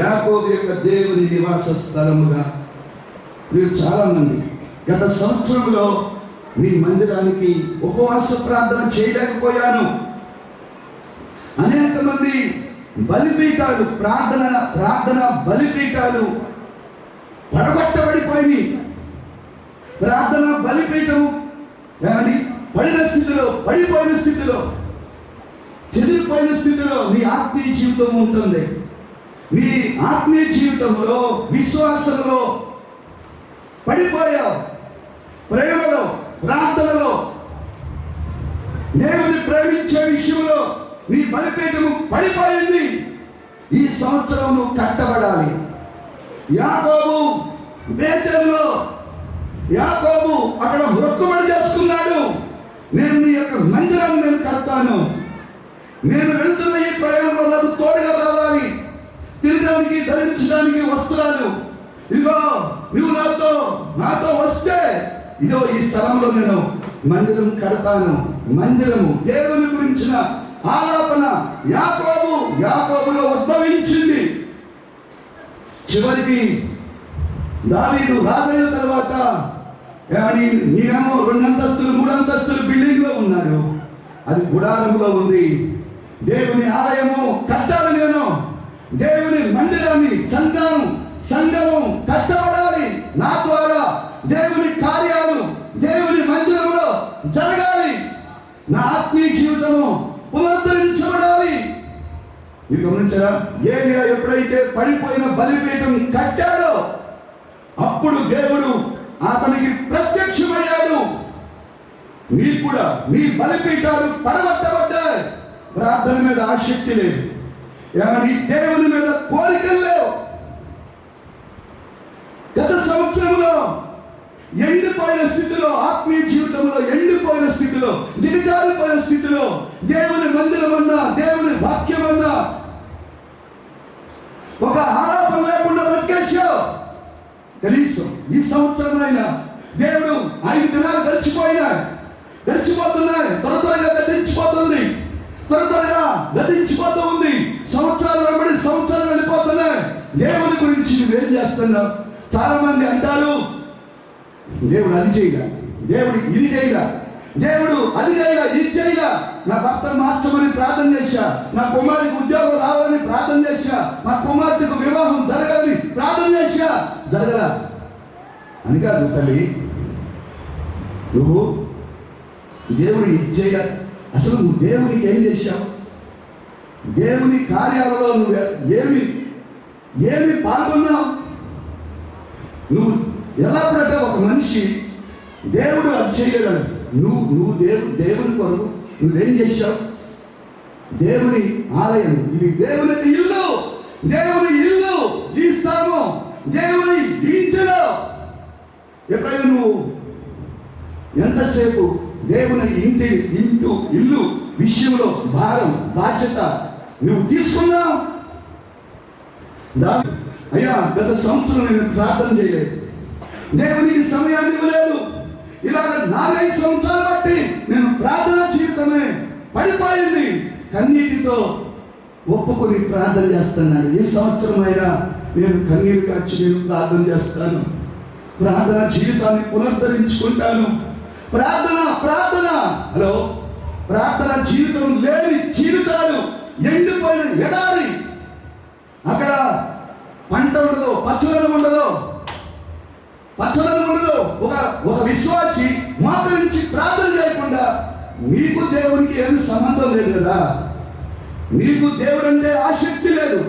యాకోబు యొక్క దేవుని నివాస స్థలముగా. మీరు చాలామంది గత సంవత్సరంలో మీ మందిరానికి ఉపవాస ప్రార్థన చేయలేకపోయాను. అనేక మంది బలిపీఠాలు, ప్రార్థన బలిపీఠాలు పడగొట్టబడిపోయి, ప్రార్థన బలిపీఠము పడిన స్థితిలో, పడిపోయిన స్థితిలో, చెదిరిపోయిన స్థితిలో నీ ఆత్మీయ జీవితం ఉంటుంది. నీ ఆత్మీయ జీవితంలో, విశ్వాసంలో పడిపోయావు. ప్రేమలో, ప్రార్థనలో, దేవుని ప్రేమించే విషయంలో నీ బలిపీఠము పడిపోయింది. ఈ సంవత్సరం నువ్వు కట్టబడాలి. యాకోబు బేతేలులో యాకోబు అక్కడ మొక్కుబడి చేసుకున్నాడు. నేను నీ యొక్క మందిరాన్ని నేను కడతాను. నేను వెళ్తున్న ఈ ప్రయాణంలో నాకు తోడుగా రావాలి. తినడానికి, ధరించడానికి వస్త్రాలు, ఇదిగో నువ్వు నాతో వస్తే ఇదో ఈ స్థలంలో నేను మందిరం కడతాను. మందిరము దేవుని గురించిన ఆలాపన యాకోబులో ఉద్భవించింది. చివరికి దావీదు రాజైన తర్వాత నేనేమో 2 అంతస్తులు 3 అంతస్తులు బిల్డింగ్ లో ఉన్నాడు. అది గుడారంలో ఉంది. దేవుని ఆలయము కట్టాలి. నేను దేవుని మందిరాన్ని, సంఘము కట్టబడాలి. నా ద్వారా దేవుని కార్యాలు దేవుని మందిరంలో జరగాలి. నా ఆత్మీయ జీవితము పునరుద్ధరించబడాలి. మీరు గమనించారా? ఏలియా ఎప్పుడైతే పడిపోయిన బలిపీఠం కట్టాడో అప్పుడు దేవుడు అతనికి ప్రత్యక్షమయ్యాడు. మీకు కూడా మీ బలిపీఠాలు పడగొట్టబడ్డాయి. ప్రార్థన మీద ఆసక్తి లేదు, దేవుని మీద కోరికలు లేవు. గత సంవత్సరంలో ఎండిపోయిన స్థితిలో, ఆత్మీయ జీవితంలో ఎండిపోయిన స్థితిలో, దిగజారిపోయిన స్థితిలో దేవుని మందిరం అన్నా, దేవుని వాక్యం అన్నా ఒక ఆలాపన లేకుండా బ్రతికేశావు. కనీసం ఈ సంవత్సరం అయినా దేవుడు 5 దినాలు గడిచిపోతున్నాయి. త్వరగా గతించిపోతూ ఉంది. సంవత్సరాలు వెంబడి సంవత్సరాలు వెళ్ళిపోతున్నాయి. దేవుని గురించి నువ్వేం చేస్తున్నావు? చాలా మంది అంటారు, దేవుడు అది చేయగా, దేవుడు ఇది చేయగా, దేవుడు అది చేయగా, ఇది చేయగా. నా భర్తను మార్చమని ప్రార్థన చేశా, నా కుమారుడికి ఉద్యోగం రావాలని ప్రార్థన చేశా, నా కుమార్తెకు వివాహం జరగాలని ప్రార్థన చేశా, జరగరా అని కాదు తల్లి. నువ్వు దేవుడు ఇది చేయగా, అసలు నువ్వు దేవునికి ఏం చేశావు? దేవుని కార్యాలలో నువ్వు ఏమి పాల్గొన్నావు? నువ్వు ఎలా పడట ఒక మనిషి దేవుడు అది చేయగలడు. నువ్వు దేవుని కొరకు నువ్వేం చేశావు? దేవుని ఆలయం, ఇది దేవుని ఇల్లు, ఈ స్థలము దేవుని ఇంటిలో. ఎప్పుడైనా నువ్వు ఎంతసేపు దేవుని ఇల్లు విషయంలో బాధ్యత నువ్వు తీసుకున్నావు? అయ్యా, గత సంవత్సరం నేను ప్రార్థన చేయలేదు, దేవునికి సమయాన్ని ఇవ్వలేదు. ఇలాగ 4-5 సంవత్సరాలు బట్టి నేను ప్రార్థనా జీవితమే పడిపోయింది. కన్నీటితో ఒప్పుకొని ప్రార్థన చేస్తున్నాడు. ఈ సంవత్సరం అయినా నేను కన్నీరు కాచి నేను ప్రార్థన చేస్తాను. ప్రార్థన జీవితాన్ని పునరుద్ధరించుకుంటాను. ప్రార్థన హలో, ప్రార్థన జీవితం లేని జీవితాలు ఎండిపోయిన ఎడారి. అక్కడ పంట ఉండదు, పచ్చదనం ఉండదు. ఒక విశ్వాసి మోకరించి ప్రార్థన చేయకుండా నీకు దేవునికి ఏమి సంబంధం లేదు కదా. నీకు దేవుడు అంటే ఆసక్తి లేదు,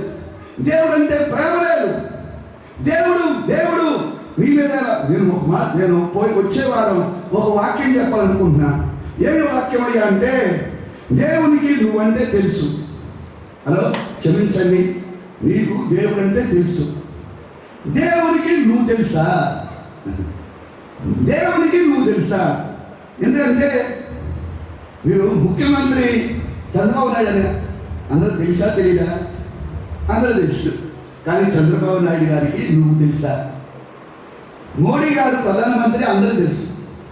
దేవుడు అంటే ప్రేమ లేదు. దేవుడు నీ మీద నేను వచ్చే వారం ఒక వాక్యం చెప్పాలనుకుంటున్నా. ఏమి వాక్యం అయ్యా అంటే, దేవునికి నువ్వంటే తెలుసు. హలో, క్షమించండి, నీకు దేవుడు అంటే తెలుసు. దేవునికి నువ్వు తెలుసా? ఎందుకంటే మీరు ముఖ్యమంత్రి చంద్రబాబు నాయుడు అని అందరూ తెలుసా తెలీదా? అందరూ తెలుసు. కానీ చంద్రబాబు నాయుడు గారికి నువ్వు తెలుసా? మోడీ గారు ప్రధానమంత్రి అందరూ తెలుసు,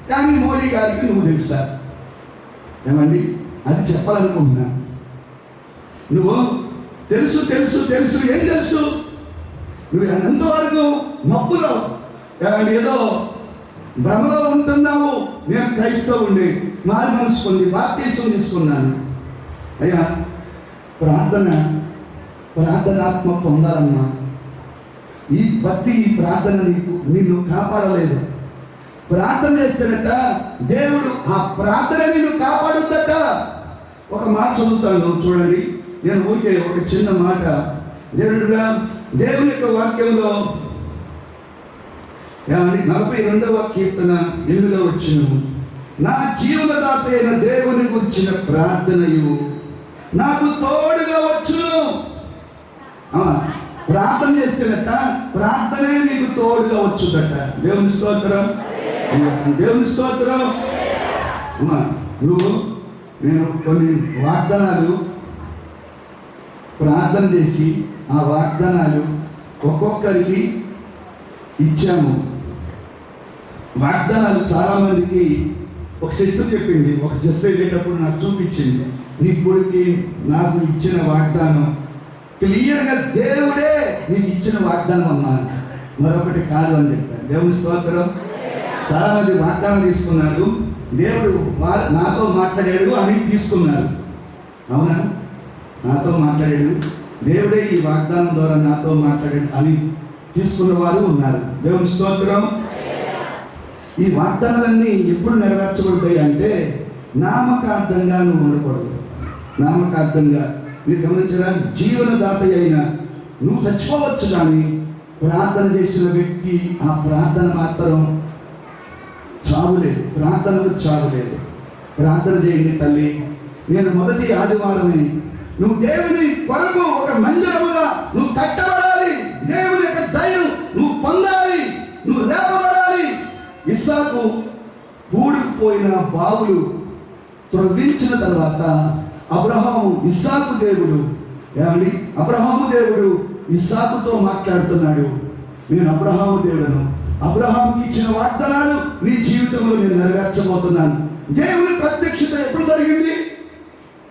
కానీ మోడీ గారికి నువ్వు తెలుసా? ఏమండి, అది చెప్పాలనుకుంటున్నా. నువ్వు తెలుసు ఏం తెలుసు? నువ్వు ఎంతవరకు మబ్బులో ఏదో భ్రమలో ఉంటున్నావు. నేను క్రైస్తవుణ్ణి, మారి మనసు పొంది బాప్తీసం తీసుకున్నాను. అయ్యా, ప్రార్థనాత్మ పొందాలమ్మా. ఈ భక్తి, ఈ ప్రార్థన నిన్ను కాపాడలేదు. ప్రార్థన చేస్తేనట దేవుడు ఆ ప్రార్థన నిన్ను కాపాడుద్దట. ఒక మాట చదువుతాను చూడండి. నేను ఊరికే ఒక చిన్న మాట. దేవుని యొక్క వాక్యంలో 42వ కీర్తన 8వ వచనం, నా జీవనదాత అయిన దేవుని గురించిన ప్రార్థనయు నాకు తోడుగా వచ్చును. ప్రార్థన చేస్తేనట ప్రార్థనే నీకు తోడుగా వచ్చుదట. దేవుని స్తోత్రం, దేవుని స్తోత్రం. నేను కొన్ని వాగ్దానాలు ప్రార్థన చేసి ఆ వాగ్దానాలు ఒక్కొక్కరికి ఇచ్చాము. వాగ్దానాలు చాలామందికి ఒక సిస్టర్ చెప్పింది, ఒక జస్ట్ వెళ్ళేటప్పుడు నాకు చూపించింది. నీ కొడుకు నాకు ఇచ్చిన వాగ్దానం క్లియర్గా దేవుడే నీకు ఇచ్చిన వాగ్దానం అమ్మా, మరొకటి కాదు అని చెప్పారు. దేవుని స్తోత్రం. చాలామంది వాగ్దానం తీసుకున్నారు, దేవుడు నాతో మాట్లాడాడు అని తీసుకున్నారు. అవునా? నాతో మాట్లాడాడు, దేవుడే ఈ వాగ్దానం ద్వారా నాతో మాట్లాడాడు అని తీసుకున్న వారు ఉన్నారు. దేవుని స్తోత్రం. ఈ వాగ్దానాలన్నీ ఎప్పుడు నెరవేర్చబడతాయి అంటే నామకార్థంగా నువ్వు ఉండకూడదు. నామకార్థంగా మీరు గమనించరా, జీవనదాత అయిన నువ్వు చచ్చిపోవచ్చు, కానీ ప్రార్థన చేసిన వ్యక్తి ఆ ప్రార్థన మాత్రం చావులేదు. ప్రార్థనకు చావులేదు. ప్రార్థన చేయండి తల్లి. నేను మొదటి ఆదివారమే నువ్వు దేవుని కొరకు ఒక మందిరముగా నువ్వు కట్టబడాలి. దేవుని యొక్క దయను నువ్వు పొందాలి, నువ్వు లేపబడాలి. ఇస్సాకు పూడిపోయిన బావులు త్రవ్వించిన తర్వాత అబ్రహాము ఇస్సాకు దేవుడు అబ్రహాము దేవుడు ఇస్సాకుతో మాట్లాడుతున్నాడు. నేను అబ్రహాము దేవుడను, అబ్రహాముకి ఇచ్చిన వాగ్దానాలు నీ జీవితంలో నేను నెరవేర్చబోతున్నాను. దేవుని ప్రత్యక్షత ఎప్పుడు జరిగింది?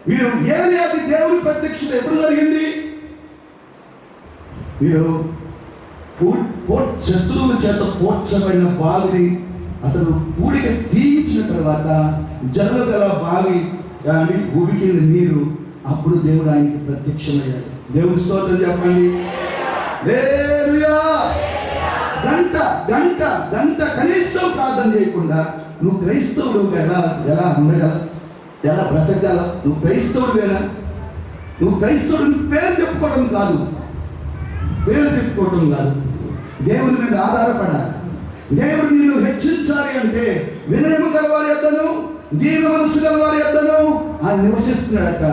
మీరు ఏలియాకి దేవుని ప్రత్యక్షత ఎప్పుడు జరిగింది? మీరు శత్రువుల చేత పోడ్చబడిన బావిని అతడు పూడిక తీయించిన తర్వాత జరగగల బావి భూమికి నీరు, అప్పుడు దేవుడు ఆయనకి ప్రత్యక్షమయ్యాడు. దేవుని స్తోత్రం చెప్పండి. గంట గంట గంట కనీసం ప్రార్థన చేయకుండా నువ్వు క్రైస్తవుడు ఎలా ఉండగల, ఎలా బ్రతకగల? నువ్వు క్రైస్తవుడువేనా? నువ్వు క్రైస్తవుడు పేరు చెప్పుకోవడం కాదు, దేవుని మీద ఆధారపడాలి. దేవుడు నిన్ను హెచ్చించాలి అంటే వినయము గలవారి యొద్దను, దీన మనసు గలవారి యొద్దను ఆయన నివసిస్తున్నాడట.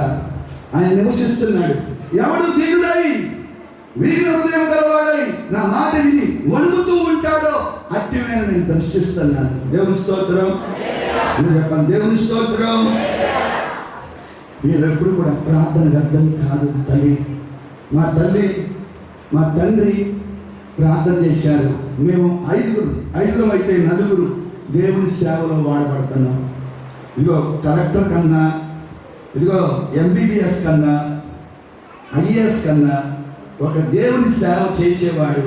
ఆయన నివసిస్తున్నాడు. ఎవడు దీనుడై విరిగిన హృదయం గలవాడై నా మాట విని వణుకుతూ ఉంటాడో అట్టి మీద నేను దర్శిస్తున్నాను. దేవుని స్తోత్రం. చెప్పండి, దేవుని స్తోత్రం. మీరు ఎప్పుడు కూడా ప్రార్థన అర్థం కాదు తల్లి. మా తండ్రి ప్రార్థన చేశారు. మేము ఐదుగురం అయితే 4 దేవుని సేవలో వాడబడుతున్నాం. ఇదిగో కలెక్టర్ కన్నా, ఇదిగో MBBS కన్నా, IAS కన్నా ఒక దేవుని సేవ చేసేవాడు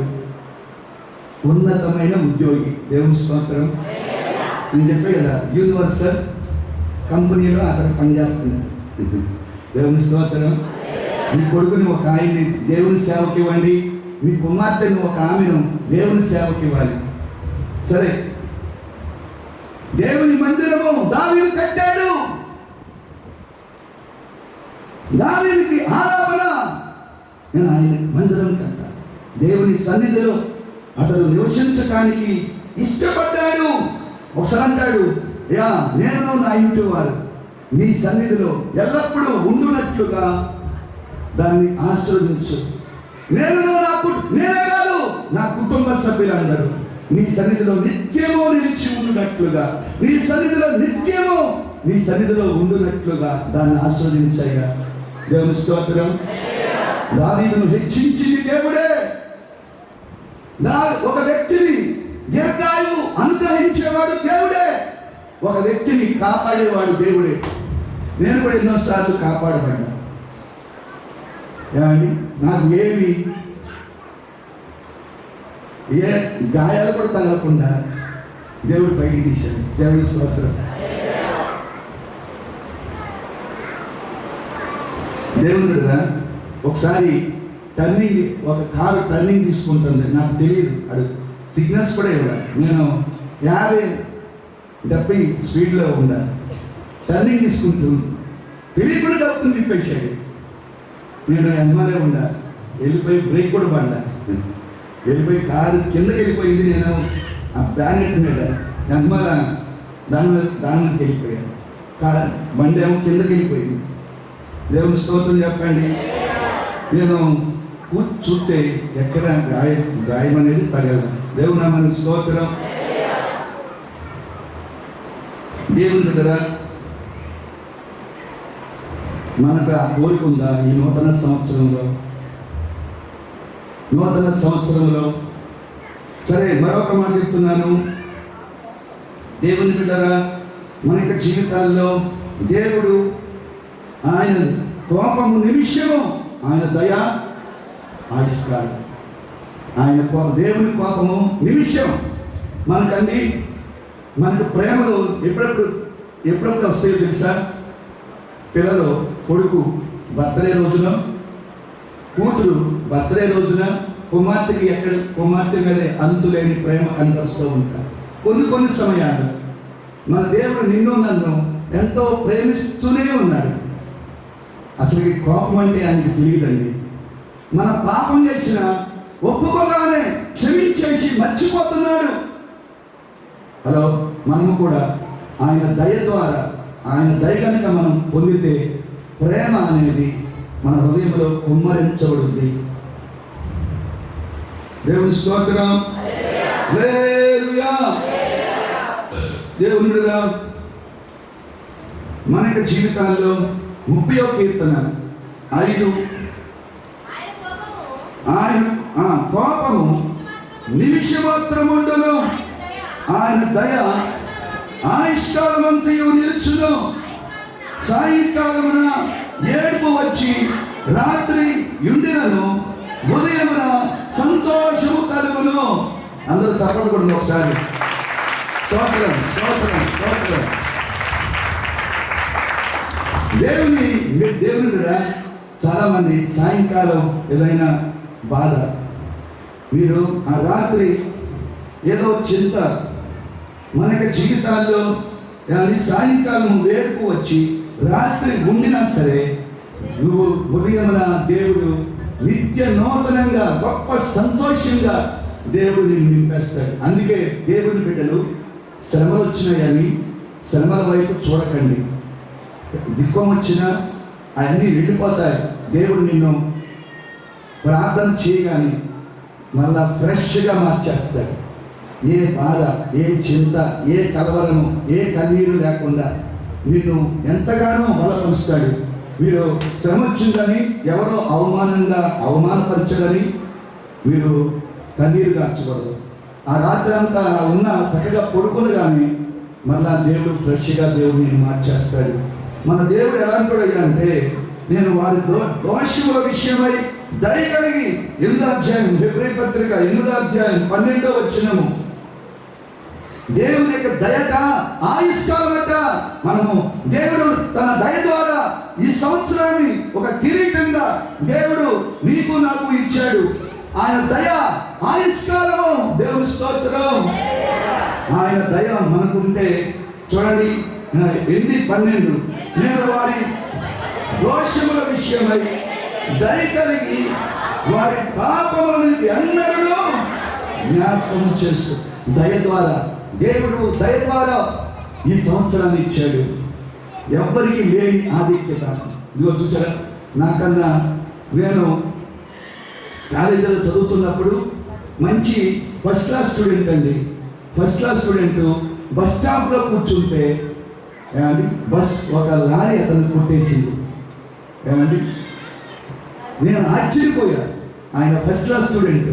ఉన్నతమైన ఉద్యోగి. దేవుని స్తోత్రం. నేను చెప్పే కదా, యూనివర్సల్ కంపెనీలో అతను పనిచేస్తున్నాడు. దేవుని స్తోత్రం. మీ కొడుకుని ఒక ఆయన్ని దేవుని సేవకి ఇవ్వండి, మీ కుమార్తెను ఒక ఆమెను దేవుని సేవకి ఇవ్వాలి. సరే, దేవుని మందిరము దావీదు కట్టాడు. దావీదుకి ఆరాధన, నేను ఆయన మందిరం కట్టా. దేవుని సన్నిధిలో అతడు నివసించడానికి ఇష్టపడ్డాడు. ఒకసారి అంటాడు, నేను నా ఇంటి వారు నీ సన్నిధిలో ఎల్లప్పుడూ ఉండునట్లుగా దాన్ని ఆశీర్వదించు. నేనే కాదు, నా కుటుంబ సభ్యులందరూ నీ సన్నిధిలో నిత్యము నిలిచి ఉండునట్లుగా, నీ సన్నిధిలో ఉండునట్లుగా దాన్ని ఆస్వాదించయ్యా. దేవుని స్తోత్రం. దావీదును హెచ్చించింది దేవుడే. ఒక వ్యక్తిని దీర్ఘాయువు అనుగ్రహించేవాడు దేవుడే. ఒక వ్యక్తిని కాపాడేవాడు దేవుడే. నేను కూడా ఎన్నోసార్లు కాపాడబడ్డా. ఏమండి, నాకు ఏమి ఏ గాయాలు కూడా తగలకుండా దేవుడు పైకి తీశాడు. దేవుడి స్తోత్రం. దేవుడురా ఒకసారి టర్నింగ్, ఒక కారు టర్నింగ్ తీసుకుంటుంది, నాకు తెలియదు, అడు సిగ్నల్స్ కూడా ఇవ్వాలి. నేను 50-70 స్పీడ్లో ఉండా, టర్నింగ్ తీసుకుంటూ తెలియకుండా తప్పుని తిప్పేశాడు. నేను ఎమ్మెల్యే ఉండా, వెళ్ళిపోయి బ్రేక్ కూడా పడ్డా, వెళ్ళిపోయి కారు కిందకి వెళ్ళిపోయింది. నేను ఆ బ్యానెట్ మీద ఎమ్మెల్యే దాని మీదకి వెళ్ళిపోయాను. బండి ఏమో కిందకి వెళ్ళిపోయింది. దేవుని స్తోత్రం చెప్పండి. నేను చూస్తే ఎక్కడ గాయం అనేది తగలదు. దేవుని నామానికి స్తోత్రం. దేవుని బిడ్డరా, మనకు ఆ కోరిక ఉందా? ఈ నూతన సంవత్సరంలో సరే, మరొక మాట చెప్తున్నాను. దేవుని బిడ్డరా, మన యొక్క జీవితాల్లో దేవుడు ఆయన కోపము నిమిషము, ఆయన దయ ఆయుష్కాలం. దేవుని కోపము నిమిషం. మనకు ప్రేమలు ఎప్పుడెప్పుడు వస్తాయో తెలుసా? పిల్లలు, కొడుకు బర్త్డే రోజున, కూతురు బర్త్డే రోజున కుమార్తె మీదే అంతులేని ప్రేమ కనిపిస్తూ ఉంటారు. కొన్ని సమయాలు మన దేవుడు నిన్ను నన్ను ఎంతో ప్రేమిస్తూనే ఉన్నాడు. అసలు ఈ కోపం అంటే ఆయనకి తెలియదండి. మన పాపం చేసిన ఒప్పుకోగానే క్షమించేసి మర్చిపోతున్నాడు. హలో, మనము కూడా ఆయన దయ ద్వారా, ఆయన దయ కనుక మనం పొందితే ప్రేమ అనేది మన హృదయంలో కుమ్మరించబడింది. దేవుని స్తోత్రం. హల్లెలూయా. దేవునిరా, మన యొక్క జీవితాల్లో 30వ కీర్తన 5, ఆయన కోపము నిమిషమాత్రముండును, ఆయన దయ ఆయుష్కాలమంతయు నిలుచును. సాయంకాలమున ఏడుపు వచ్చి రాత్రి యుండినను, ఉదయమున సంతోషము కలుగును. అందరూ చప్పట్లు ఒకసారి. స్తోత్రం, స్తోత్రం, స్తోత్రం. దేవుని చాలా మంది సాయంకాలం ఏదైనా బాధ, మీరు ఆ రాత్రి ఏదో చింత, మనకి జీవితాల్లో సాయంకాలం వేడుకు వచ్చి రాత్రి ఉండినా సరే, నువ్వు ఉదయమున దేవుడు నిత్య నూతనంగా గొప్ప సంతోషంగా దేవుడిని నింపేస్తాడు. అందుకే దేవుని బిడ్డలు శ్రమలు వచ్చినాయని శ్రమల వైపు చూడకండి. దుఃఖం వచ్చినా అవన్నీ వెళ్ళిపోతాయి. దేవుడు నిన్ను ప్రార్థన చేయగానే మళ్ళా ఫ్రెష్గా మార్చేస్తాడు. ఏ బాధ, ఏ చింత, ఏ కలవరము, ఏ కన్నీరు లేకుండా నిన్ను ఎంతగానో బలపరుస్తాడు. మీరు శ్రమ వచ్చిందని ఎవరో అవమానపరచదని మీరు కన్నీరు గార్చకూడదు. ఆ రాత్రి అంతా ఉన్న చక్కగా పడుకుని కానీ మళ్ళా దేవుడు ఫ్రెష్గా దేవుడిని మార్చేస్తాడు. మన దేవుడు ఎలాంటి అంటే, నేను వారి దోషముల విషయమై దయ కలిగి 8వ అధ్యాయం హెబ్రీ పత్రిక 8వ అధ్యాయం 12వ వచనము, దేవుని యొక్క దయట ఆయుష్కాలమట. మనము దేవుడు తన దయ ద్వారా ఈ సంవత్సరాన్ని ఒక కిరీటంగా దేవుడు నీకు నాకు ఇచ్చాడు. ఆయన దయ ఆయుష్కాలము. దేవుని స్తోత్రం. ఆయన దయ మనకుంటే చూడండి, 8:12, నేను వారి దోషముల విషయమై దయ కలిగి వారి పాపములను ఎన్నడూ జ్ఞాపకం చేస్తూ, దయ ద్వారా దేవుడు దయ ద్వారా ఈ సంవత్సరాన్ని ఇచ్చాడు. ఎవ్వరికి లేని ఆధిక్యత. ఇదిగో చూసారా, నాకన్నా నేను కాలేజీలో చదువుతున్నప్పుడు మంచి ఫస్ట్ క్లాస్ స్టూడెంట్ అండి. ఫస్ట్ క్లాస్ స్టూడెంట్ బస్ స్టాప్లో కూర్చుంటే ఏమండి, ఒక లారీ అతను కొట్టేసింది. ఏమండి, నేను ఆశ్చర్యపోయా. ఆయన ఫస్ట్ క్లాస్ స్టూడెంట్,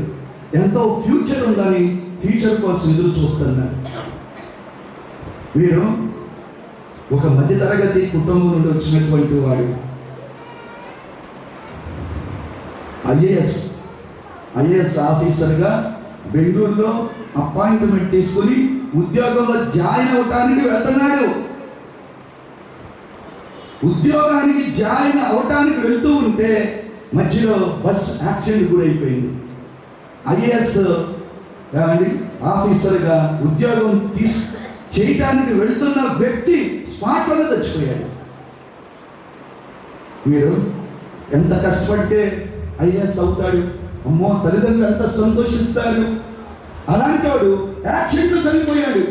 ఎంతో ఫ్యూచర్ ఉందని ఫ్యూచర్ కోసం ఎదురు చూస్తున్నాడు. వీరు ఒక మధ్యతరగతి కుటుంబం నుండి వచ్చినటువంటి వాడు. ఐఏఎస్ ఆఫీసర్గా బెంగళూరులో అపాయింట్మెంట్ తీసుకుని ఉద్యోగంలో జాయిన్ అవటానికి వెళ్తున్నాడు. ఉద్యోగానికి జాయిన్ అవటానికి వెళ్తూ ఉంటే మధ్యలో బస్ యాక్సిడెంట్ గురైపోయింది. ఐఏఎస్ ఆఫీసర్గా ఉద్యోగం చేయటానికి వెళ్తున్న వ్యక్తి స్పాట్లోనే చచ్చిపోయాడు. మీరు ఎంత కష్టపడితే ఐఏఎస్ అవుతాడు, అమ్మో తల్లిదండ్రులు ఎంత సంతోషిస్తారు. అలాంటి వాడు యాక్సిడెంట్లో చనిపోయాడు.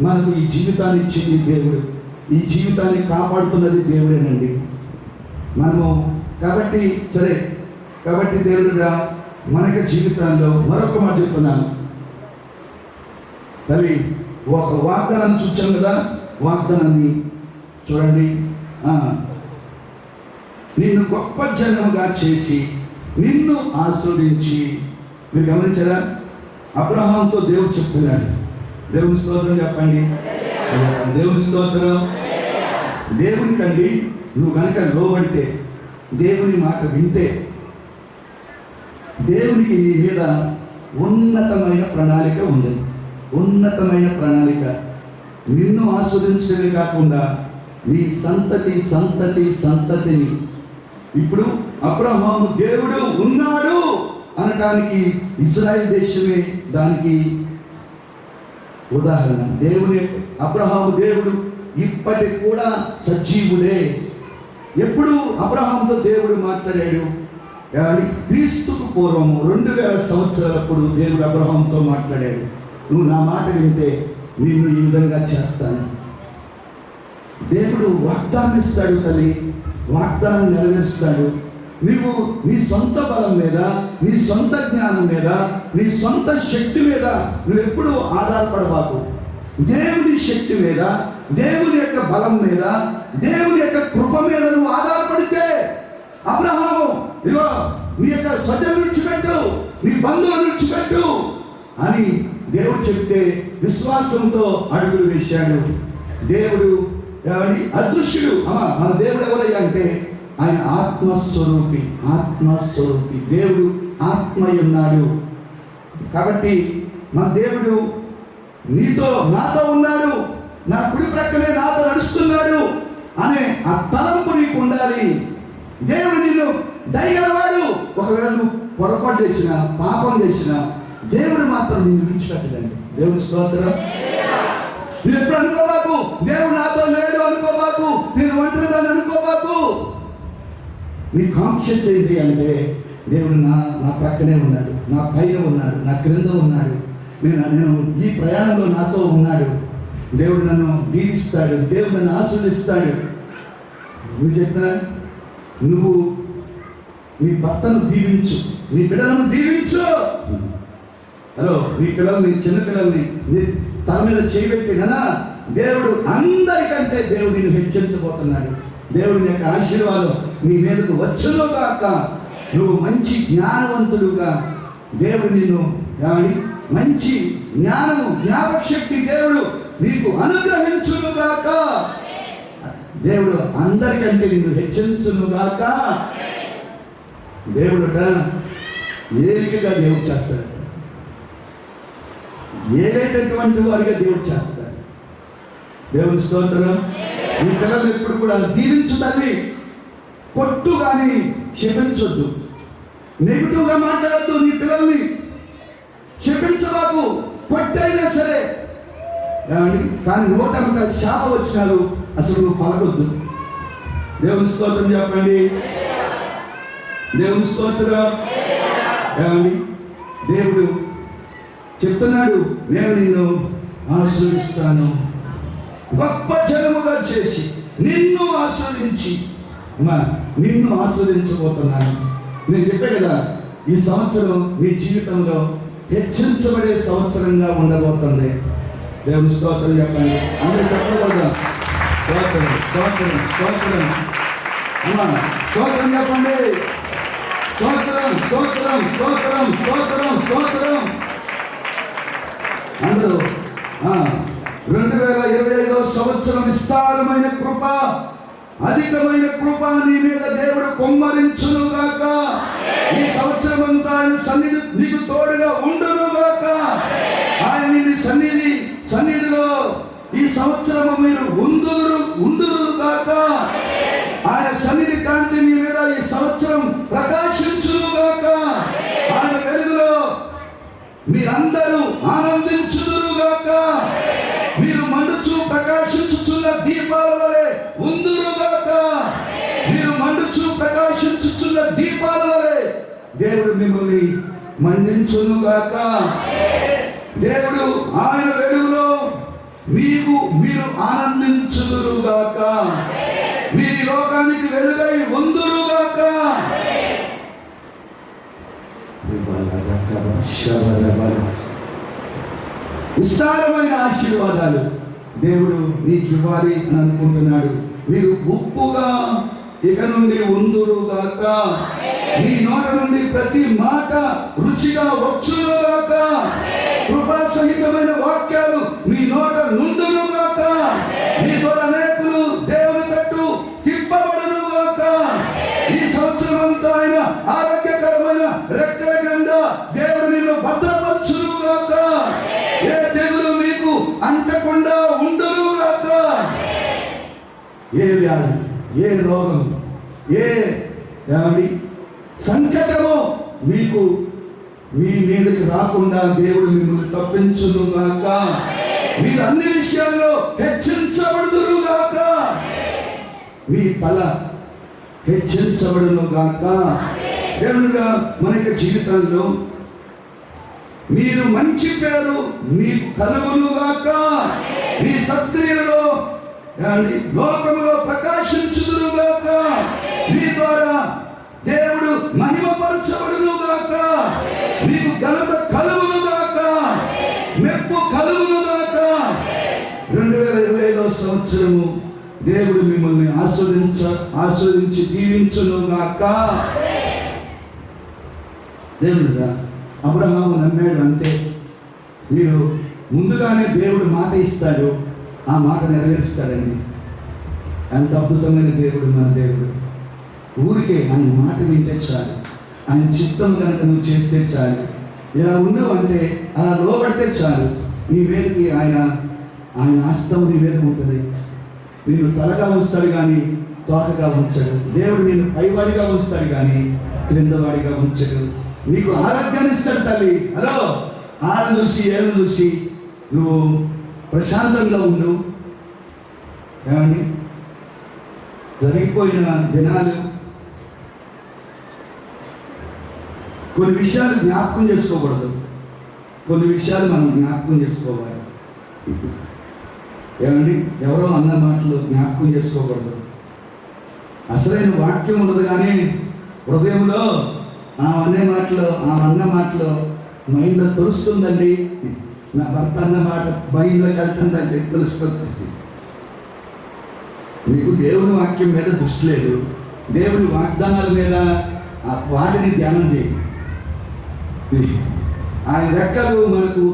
మనకు ఈ జీవితాన్ని ఇచ్చింది దేవుడు, ఈ జీవితాన్ని కాపాడుతున్నది దేవుడేనండి. మనము కాబట్టి సరే, కాబట్టి దేవుడుగా మనకి జీవితాల్లో మరొక మాట చెప్తున్నాను. తల్లి ఒక వాగ్దానాన్ని చూచాం కదా, వాగ్దానాన్ని చూడండి. నిన్ను గొప్ప జనముగా చేసి నిన్ను ఆస్వాదించి, మీరు గమనించారా? అబ్రహాంతో దేవుడు చెప్తున్నాడు. దేవుని స్తోత్రం చెప్పండి, దేవుని స్తోత్రం. దేవునికండి నువ్వు కనుక లోబడితే, దేవుని మాట వింటే, దేవునికి నీ మీద ఉన్నతమైన ప్రణాళిక ఉంది. ఉన్నతమైన ప్రణాళిక. నిన్ను ఆస్వాదించడమే కాకుండా నీ సంతతి సంతతి సంతతిని. ఇప్పుడు అబ్రహాము దేవుడు ఉన్నాడు అనటానికి ఇజ్రాయెల్ దేశమే దానికి ఉదాహరణ. దేవుని అబ్రహాము దేవుడు ఇప్పటికి కూడా సజీవుడే. ఎప్పుడు అబ్రహాముతో దేవుడు మాట్లాడాడు? క్రీస్తుకు పూర్వము 2000 సంవత్సరాలప్పుడు దేవుడు అబ్రహాముతో మాట్లాడాడు. నువ్వు నా మాట వింటే నిన్ను ఈ విధంగా చేస్తాను. దేవుడు వాగ్దానం ఇస్తాడు తల్లి, వాగ్దానం నెరవేరుస్తాడు. నీవు నీ సొంత బలం మీద, నీ సొంత జ్ఞానం మీద, నీ సొంత శక్తి మీద నువ్వు ఎప్పుడు ఆధారపడబాకు. దేవుని శక్తి మీద, దేవుని యొక్క బలం మీద, దేవుని యొక్క కృప మీద నువ్వు ఆధారపడితే, అబ్రహాము ఇదిగో నీ యొక్క స్వజనులు విడిచిపెట్టు, నీ బంధువులు విడిచిపెట్టు అని దేవుడు చెప్తే విశ్వాసంతో అడుగులు వేశాడు. దేవుడు అదృశ్యుడు. మన దేవుడు ఎవరయ్యా అంటే ఆయన ఆత్మస్వరూపి. ఆత్మస్వరూపి దేవుడు ఆత్మయ్య ఉన్నాడు. కాబట్టి మన దేవుడు నీతో నాతో ఉన్నాడు, నా కుడి ప్రక్కనే నాతో నడుస్తున్నాడు అనే ఆ తలంపు నీకు ఉండాలి. దేవుడు నిన్ను దయగలవాడు. ఒకవేళ నువ్వు పొరపాటు చేసినా, పాపం చేసినా, దేవుడు మాత్రం నిన్ను విడిచిపెట్టడండి. దేవుని స్తోత్రం. నువ్వు ఎప్పుడు అనుకోబాకు దేవుడు నాతో లేడు అనుకోబాకు, నేను ఒంటరిదాన్ని అనుకోబాకు. నీ కాన్షియస్ ఏంటి అంటే దేవుడు నా ప్రక్కనే ఉన్నాడు, నా పైన ఉన్నాడు, నా క్రింద ఉన్నాడు, నేను ఈ ప్రయాణంలో నాతో ఉన్నాడు. దేవుడు నన్ను దీవిస్తాడు, దేవుడు నన్ను ఆశీర్వదిస్తాడు. నువ్వు చెప్పినా నువ్వు నీ భర్తను దీవించు, నీ బిడ్డలను దీవించు. హలో, నీ పిల్లల్ని, చిన్న పిల్లల్ని నీ తల మీద చేయబెట్టి కదా దేవుడు అందరికంటే దేవుడు నిన్ను హెచ్చరించబోతున్నాడు. దేవుడి యొక్క ఆశీర్వాదం నీ మీదకు వచ్చును గాక. నువ్వు మంచి జ్ఞానవంతుడుగా దేవుడు నిన్ను మంచి జ్ఞానము, జ్ఞాపక శక్తి దేవుడు నీకు అనుగ్రహించును గాక. దేవుడు అందరికంటే నిన్ను హెచ్చరించును గాక. దేవుడుట ఏలికగా దేవుడు చేస్తాడు, ఏలేటటువంటి వారిగా దేవుడు చేస్తాడు. దేవుని స్తోత్రం. నీ పిల్లలు ఎప్పుడు కూడా దీవించుదని, కొట్టు కానీ క్షమించొద్దు. నెగిటివ్గా మాట్లాడద్దు. నీ పిల్లల్ని క్షమించబాకు, కొట్టైనా సరే. కానీ నోటంతా శాప వచ్చినారు అసలు నువ్వు పలకొద్దు. దేవుని స్తోత్రం చెప్పండి. దేవుని స్తోత్రం. దేవుడు చెప్తున్నాడు, నేను నిన్ను ఆశీర్వదిస్తాను, గొప్ప జనముగా చేసి నిన్ను ఆశీర్వదించి నిన్ను ఆశీర్వదించబోతున్నాను. నేను చెప్పే కదా, ఈ సంవత్సరం నీ జీవితంలో హెచ్చరించబడే సంవత్సరంగా ఉండబోతుంది. దేవుని స్తోత్రం చెప్పండి. అందరూ చెప్పగలుగుతాం. స్తోత్రం, స్తోత్రం, స్తోత్రం. అమ్మా స్తోత్రం చెప్పండి. స్తోత్రం, స్తోత్రం, స్తోత్రం, స్తోత్రం, స్తోత్రం. అందరూ 2025 సంవత్సరం విస్తారమైన కృప, అధికమైన కృప నీ మీద దేవుడు కొమ్మరించును గాక. ఈ సంవత్సరం అంతా ఆయన సన్నిధి నీకు తోడుగా ఉండును గాక. ఆయన నీ సన్నిధిలో ఈ సంవత్సరము మీరు ఉందురు గాక. ఆయన సన్నిధి కాంతి మీ మీద ఈ సంవత్సరం ప్రకాశించును గాక. ఆయన వెలుగులో మీరందరూ ఆనందించుదురు గాక. మీరు మండుచు ప్రకాశించుచున్న దీపాల వలె ఉందురు గాక. మీరు మండుచు ప్రకాశించుచున్న దీపాల వలె దేవుడు మిమ్మల్ని మండించును గాక. దేవుడు ఆయన వెలుగులో మీరు ఆనందించుదురు గాక. మీరు లోకానికి వెలుగై ఉందురు గాక. విస్తారమైన ఆశీర్వాదాలు దేవుడు నీకు ఇవ్వాలి అని అనుకుంటున్నాడు. మీరు ఉప్పుగా ఇక నుండి ఉందురు గాక. మీ నోట నుండి ప్రతి మాట రుచిగా వచ్చును గాక. కృపా సహితమైన వాక్యాలు మీ నోట నుండును గాక. మీ ద్వారా అనేకులు దేవుని తట్టు తిప్పబడును గాక. ఈ సంవత్సరం అంతా ఆయన ఆరోగ్యకరమైన రెక్కల కింద దేవుడు నిన్ను భద్రపరచును గాక. ఏ తెగులు మీకు అంటకుండా ఉండును గాక. ఏ వ్యాధి, ఏ రోగం, ఏ సంకటము మీకు మీ మీదకి రాకుండా దేవుడు మిమ్మల్ని తప్పించును గాక. మీరు అన్ని విషయాల్లో హెచ్చించబడుదురు గాక. మీ తల హెచ్చించబడును గాక. దేవుడుగా మన యొక్క జీవితంలో మీరు మంచి పేరు మీకు కలుగును గాక. మీ సత్క్రియలలో లోకములో ప్రకాశించుదురు గాక. మీ ద్వారా దేవుడు మహిమపరచబడును గాక. మీకు ఘనత కలుగును గాక. మెప్పు కలుగును గాక. 2025వ సంవత్సరము దేవుడు మిమ్మల్ని ఆస్వాదించి దీవించును గాక. దేవుడుగా అబ్రహాము నమ్మాడు అంతే. మీరు ముందుగానే దేవుడు మాట ఇస్తాడు, ఆ మాట నెరవేరుస్తాడండి. ఎంత అద్భుతమైన దేవుడు మన దేవుడు. ఊరికే ఆయన మాట వింటే చాలు, ఆయన చిత్తం కనుక నువ్వు చేస్తే చాలు, ఇలా ఉండు అంటే అలా లోబడితే చాలు, నీ మీదకి ఆయన హస్తం నీ మీద ఉంటుంది. నిన్ను తలగా ఉంచుతాడు కానీ తోకగా ఉంచడు. దేవుడు నిన్ను పైవాడిగా ఉంచుతాడు కానీ క్రిందవాడిగా ఉంచడు. నీకు ఆరోగ్యాన్ని ఇస్తాడు తల్లి. హలో, ఆరు చూసి ఏళ్ళు చూసి నువ్వు ప్రశాంతంగా ఉండు. ఏమండి, జరిగిపోయిన దినాలు కొన్ని విషయాలు జ్ఞాపకం చేసుకోకూడదు. కొన్ని విషయాలు మనం జ్ఞాపకం చేసుకోవాలి. ఏమండి, ఎవరో అన్న మాటలు జ్ఞాపకం చేసుకోకూడదు. అసలైన వాక్యం ఉండదు కానీ హృదయంలో అన్న మాటలు మైండ్లో తెలుస్తుందండి. నా భర్త అన్న మాట మైండ్లోకి వెళ్తుందండి, తెలుస్తుంది. మీకు దేవుని వాక్యం మీద దృష్టి లేదు, దేవుని వాగ్దానాల మీద వాటిని ధ్యానం చేయి. ఆయన రెక్కలు మనకు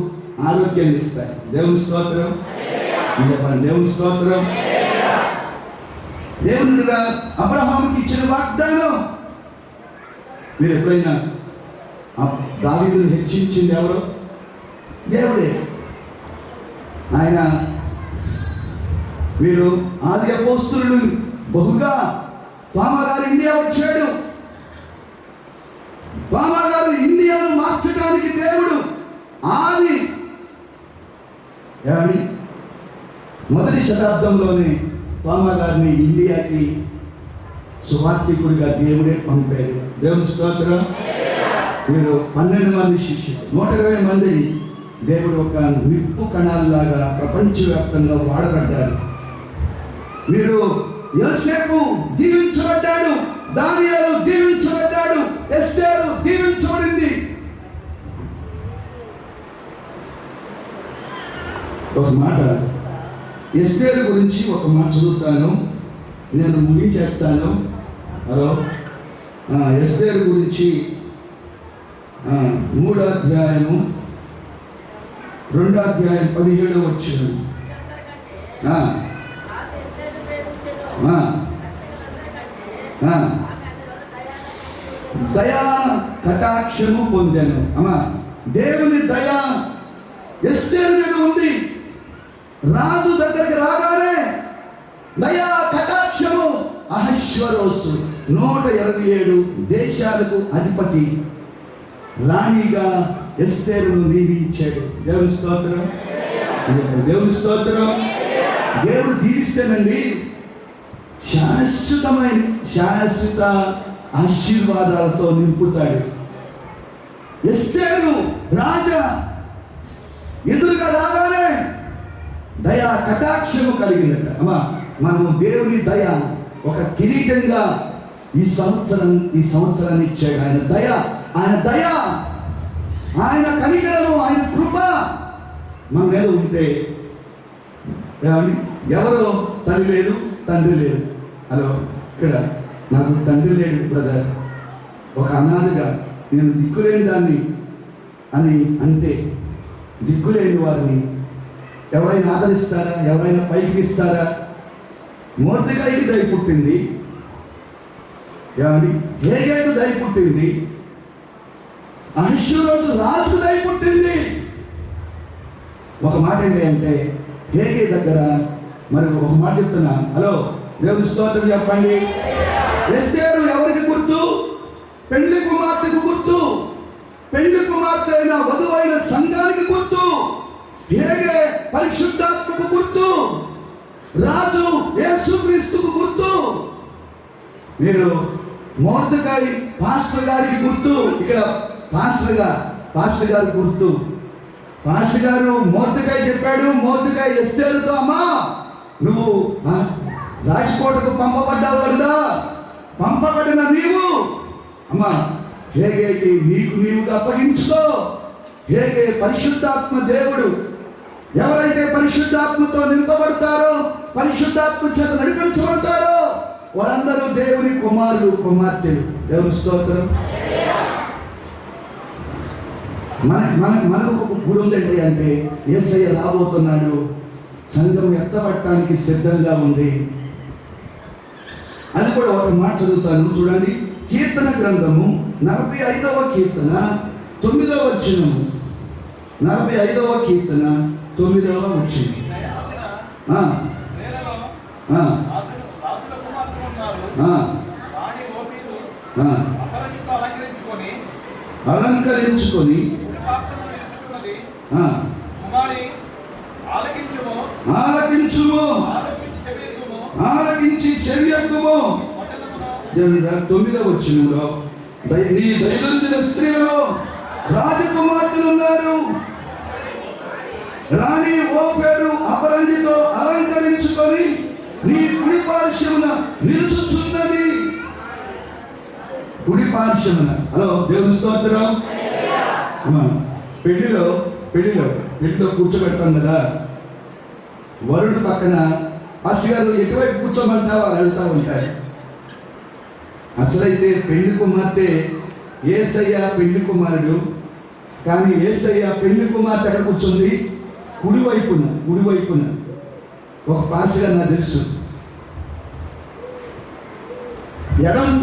ఆరోగ్యాన్ని ఇస్తాయి. దేవుని స్తోత్రం, దేవుని స్తోత్రం. దేవునిగా అబ్రహాముకి ఇచ్చిన వాగ్దానం. మీరు ఎప్పుడైనా దావీదును హెచ్చించింది ఎవరు? దేవుడే. ఆయన వీడు ఆది అపోస్తలుడు బహుగా తోమా గారు ఇండియా వచ్చాడు. తోమా గారు ఇండియాను మార్చడానికి దేవుడు ఆది మొదటి శతాబ్దంలోనే తోమా గారిని ఇండియాకి సువార్థికుడిగా దేవుడే పంపాడు. దేవుని స్తోత్రం. వీరు 12 మంది శిష్యులు, 120 మందిని దేవుడు ఒక నిప్పు కణాలలాగా ప్రపంచవ్యాప్తంగా వాడబడ్డారు. వీరు యోసేపు దీవించబడ్డాడు, దానియేలు దీవించబడ్డాడు, ఎస్తేరు దీవించబడింది. ఒక మాట ఎస్తేరు గురించి ఒక మాట చదువుతాను, నేను ముగించేస్తాను. హలో, ఎస్తేరు గురించి 3వ అధ్యాయము 2వ అధ్యాయం 17వ వచనం. దయా కటాక్షము పొందాను. అమ్మా, దేవుని దయ ఎస్తేరు మీద ఉంది. రాజు దగ్గరికి రాగానే దయా కటాక్షము. అహశ్వరోసు 127 దేశాలకు అధిపతి రాణిగా ఎస్తేరును నియమించాడు. దేవుని స్తోత్రం, దేవుని స్తోత్రం. దేవుడు దీవిస్తేనండి శాశ్వత ఆశీర్వాదాలతో నింపుతాడు. ఎస్తేరు రాజా ఎదురుగా రాగానే దయా కటాక్షము కలిగిందట. అమ్మా, మనము దేవుని దయ ఒక కిరీటంగా ఈ సంవత్సరాన్ని ఇచ్చాడు. ఆయన దయ, ఆయన కనికరము, ఆయన కృప మన మీద ఉంటే ఎవరో తల్లి లేదు, తండ్రి లేదు. హలో, ఇక్కడ నాకు తండ్రి లేడు బ్రదర్, ఒక అనాథగా నేను దిక్కులేని దాన్ని అని అంటే, దిక్కులేని వారిని ఎవరైనా ఆదరిస్తారా? ఎవరైనా పైకి ఇస్తారా? మొర్దెకైకి దయ పుట్టింది, హేగేకు దయ పుట్టింది, అహష్వేరోషు రాజుకు దయ పుట్టింది. ఒక మాట ఏంటి అంటే, హేగే దగ్గర మరి ఒక మాట చెప్తున్నా. హలో, దేవుని స్తోత్రం చెప్పండి. ఎస్తేరు ఎవరికి గుర్తు? పెళ్లి కుమార్తెకు గుర్తు. పెళ్లి కుమార్తె అయిన వధువైన సంఘానికి గుర్తు. హేగే పరిశుద్ధాత్మకు గుర్తు. రాజు యేసుక్రీస్తుకు గుర్తు. మీరు మొర్దెకై పాస్టర్ గారికి గుర్తు. ఇక్కడ పాస్టర్ గారు గుర్తు. పాస్టర్ గారు మొర్దెకై చెప్పాడు. మొర్దెకై ఎస్తేరుతో, అమ్మా నువ్వు రాజ్కోటకు పంపబడ్డావు కదా, పంపబడిన నీవు అమ్మా హేగేకి నీవుగా అప్పగించుకో. హేగే పరిశుద్ధాత్మ దేవుడు. ఎవరైతే పరిశుద్ధాత్మతో నింపబడతారో, పరిశుద్ధాత్మ చేత నడిపించబడతారో వారందరూ దేవుని కుమారులు, కుమార్తెలు. దేవుని స్తోత్రం. మనకు ఒక గుడి ఉందండి అంటే యేసయ్య రాబోతున్నాడు. సంఘం ఎత్తబడటానికి సిద్ధంగా ఉంది. అది కూడా ఒక మాట చదువుతాను చూడండి. కీర్తన గ్రంథము 45వ కీర్తన 9వ వచనము. 45వ కీర్తన 9వ వచనం. అలంకరించుకొని ఆలకించి చెవియక్కుము. 9వ వచనంలో నీ దైనందిన స్త్రీలలో రాజకుమార్తెలు ఉన్నారు. రాణి ఓఫేరు అపరంజితో అలంకరించుకొని నీ కుడి పార్శ్వమున నిలుచుచున్నది. కుడి పార్శ్వమున. హలో, దేవుని స్తోత్రం. పెళ్లిలో కూర్చోబెడతాం కదా, వరుడు పక్కన ఫస్ట్ గారు ఎటువైపు కూర్చోమంటా వాళ్ళు వెళ్తూ ఉంటారు. అసలైతే పెళ్లి కుమార్తె యేసయ్య పెళ్లి కుమారుడు. కానీ యేసయ్య పెళ్లి కుమార్తె ఎక్కడ కూర్చుంది? కుడివైపున. ఒక ఫాస్ట్ గారు నాకు తెలుసు,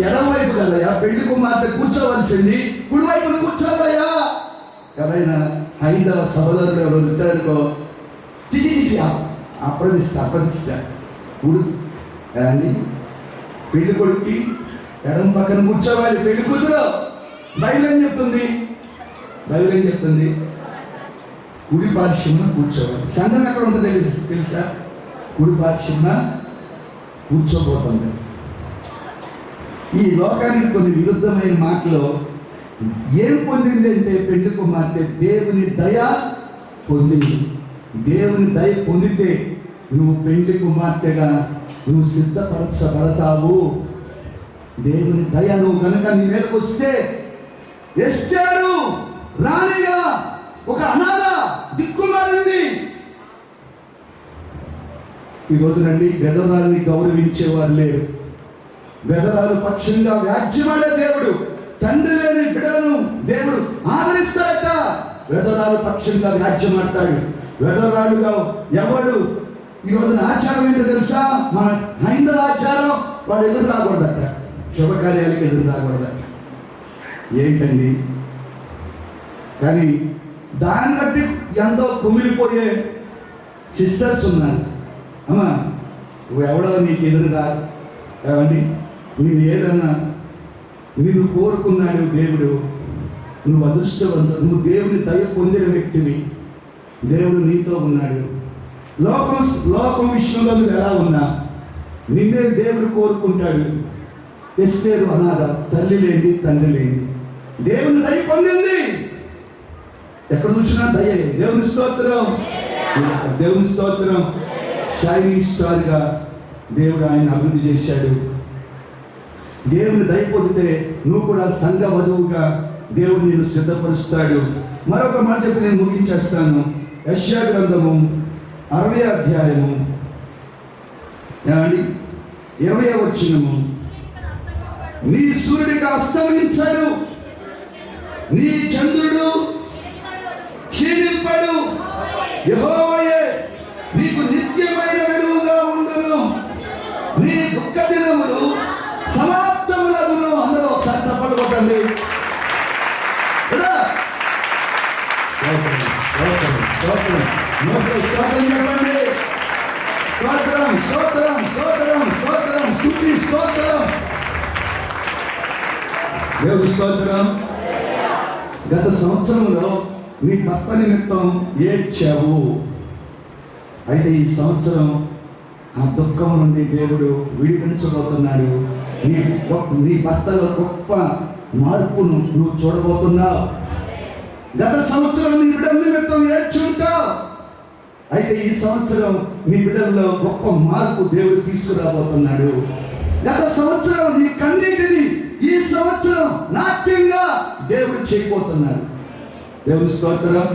ఎడం వైపు కదయ్యా పెళ్లి కుమార్తె కూర్చోవలసింది, కుడివైపున కూర్చోవయ్యా. ఎవరైనా హైందవ సహోదరులు ఎవరు వచ్చారనుకో, చిచి అప్రదిష్ట కుడి అని పెళ్లి కొడుక్కి ఎడం పక్కన కూర్చోవాలి. పెళ్లి కూతురు బైబిల్ ఏం చెప్తుంది? కుడి పార్శ్వమున కూర్చోవాలి. సంఘం ఎక్కడ ఉంటుందో తెలుసా? కుడి పార్శ్వమున కూర్చోబోతుంది. ఈ లోకానికి కొన్ని విరుద్ధమైన మాటలు ఏం పొందింది అంటే, పెళ్లి కుమార్తె దేవుని దయ పొందింది. దేవుని దయ పొందితే నువ్వు పెళ్లి కుమార్తెగా నువ్వు సిద్ధపరచబడతావు. దేవుని దయ నువ్వు కనుక నీ మీదకు వస్తే, ఎస్తేరు రాణిగా ఒక అనాథ దిక్కుమారింది. ఈరోజు నండి బెదరాలని గౌరవించేవారు లేరు. బెదరాలు పక్షంగా వ్యాజ్యమాడే దేవుడు, తండ్రి లేని బిడ్డలను దేవుడు ఆదరిస్తాడట. బెదరాలు పక్షంగా వ్యాజ్యమాడతాడు. బెదరాలుగా ఎవడు ఈరోజు ఆచారం ఏంటో తెలుసా? మన హైందవ ఆచారం వాడు ఎదురు రాకూడదట. శుభకార్యాలకు ఎదురు రాకూడదట. ఏంటండి? కానీ దాన్ని బట్టి ఎంతో కుమిలిపోయే సిస్టర్స్ ఉన్నారు. అమ్మా, నువ్వు ఎవడో నీకు ఎదురురా ఏమండి, నేను ఏదన్నా నిన్ను కోరుకున్నాడు దేవుడు, నువ్వు అదృష్టవంతుడు, నువ్వు దేవుని దయ పొందిన వ్యక్తివి, దేవుడు నీతో ఉన్నాడు. లోకం విషయంలో నువ్వు ఎలా ఉన్నా నిన్నే దేవుడు కోరుకుంటాడు. ఎస్తేరు అనాథ, తల్లి లేని తండ్రి లేని, దేవుని దయ పొందింది. ఎక్కడ చూసినా దయ. దేవుని స్తోత్రం, దేవుని స్తోత్రం. షైనింగ్ స్టార్గా దేవుడు ఆయన అభివృద్ధి చేశాడు. దేవుని దయ పొందితే నువ్వు కూడా సంఘ వధువుగా దేవుడు నిన్ను సిద్ధపరుస్తాడు. మరొక మాట చెప్పి నేను ముగించేస్తాను. యెషయా గ్రంథము 60వ అధ్యాయము 20వ వచనము, నీ సూర్యుడికి అస్తమించడు, నీ చంద్రుడు క్షీణింపడు, యెహోవాయే నీకు నిత్యమైన వెలుగుగా ఉండును, నీ దుఃఖ దినములు సమాప్తములగును. అందరూ ఒకసారి చప్పట్లు కొట్టండి. చెప్పండి. స్తోత్రం, స్తోత్రం, స్తోత్రం, స్తోత్రం, స్తుతి, స్తోత్రం. దేవుని స్తోత్రం. గత సంవత్సరంలో నీ భర్త నిమిత్తం ఏడ్చావు. అయితే ఈ సంవత్సరం ఆ దుఃఖం నుండి దేవుడు విడిపించబోతున్నాడు. నీ భర్తలో గొప్ప మార్పును నువ్వు చూడబోతున్నావు. గత సంవత్సరం నీ బిడ్డల నిమిత్తం ఏడ్చుంటావు. అయితే ఈ సంవత్సరం నీ బిడ్డల్లో గొప్ప మార్పు దేవుడు తీసుకురాబోతున్నాడు. గత సంవత్సరం నీ కన్నీటిని ఈ సంవత్సరం నాట్యంగా దేవుడు చేయబోతున్నాడు. దేవుని స్తోత్రం.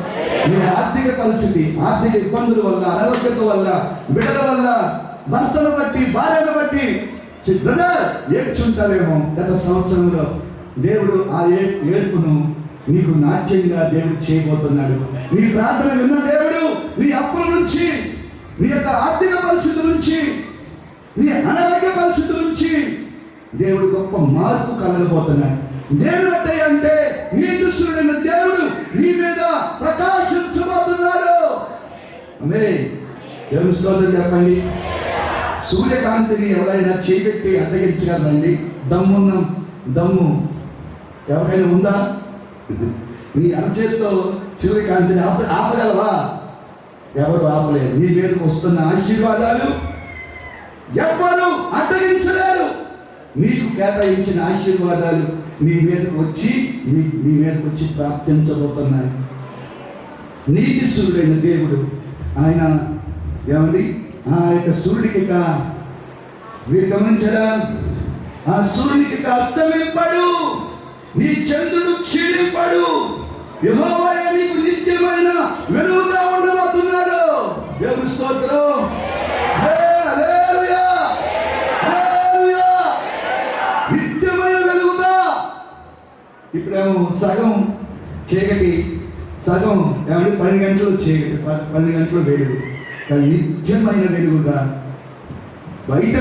నీ ఆర్థిక పరిస్థితి, ఆర్థిక ఇబ్బందుల వల్ల, అనారోగ్యత వల్ల, బిడ్డల వల్ల, భర్తను బట్టి, భార్యను బట్టి బ్రదర్ ఏడ్చుంటావేమో. గత సంవత్సరంలో దేవుడు ఆ ఏడ్పును నీకు నాట్యంగా దేవుడు చేయబోతున్నాడు. నీ ప్రార్థన విన్న దేవుడు నీ అప్పుల నుంచి, నీ యొక్క ఆర్థిక పరిస్థితి నుంచి, నీ అనారోగ్య పరిస్థితి నుంచి దేవుడు గొప్ప మార్పు కలగబోతున్నాడు. దేవుడు అంటే అంటే నీ దుష్టుడైన దేవుడు నీ మీద ప్రకాశించబోతున్నాడు. ఆమేన్. దేవుని స్తోత్రం చెప్పండి. సూర్యకాంతిని ఎవరైనా చేపెట్టి అడ్డగించగలరండి? దమ్ము ఎవరైనా ఉందా? నీ అరచేతితో సూర్యకాంతిని ఆపగలవా? ఎవరు ఆపలేరు. నీ మీదకు వస్తున్న ఆశీర్వాదాలు ఎవరు అడ్డగించలేరు. నీకు కేటాయించిన ఆశీర్వాదాలు నీ మీదకు వచ్చి ప్రాప్తించబోతున్నాయి. నీతి సూర్యుడైన దేవుడు ఆయన ఏమండి ఆ యొక్క సూర్యుడికి వీరు గమనించరా, ఆ సూర్యుడికి అస్తమింపడు, నీ చంద్రుడు క్షీణింపడు, యెహోవాయే నీకు నిత్యమైన వెలుగుగా ఉండబోతున్నాడు. దేవుని స్తోత్రం. హల్లెలూయా, హల్లెలూయా. నిత్యమైన వెలుగుగా. ఇప్పుడేమో సగం చీకటి, సగం ఏమంటే 12 గంటలు చీకటి, 12 గంటలు వెలుగు. కానీ నిత్యమైన వెలుగుగా. బయట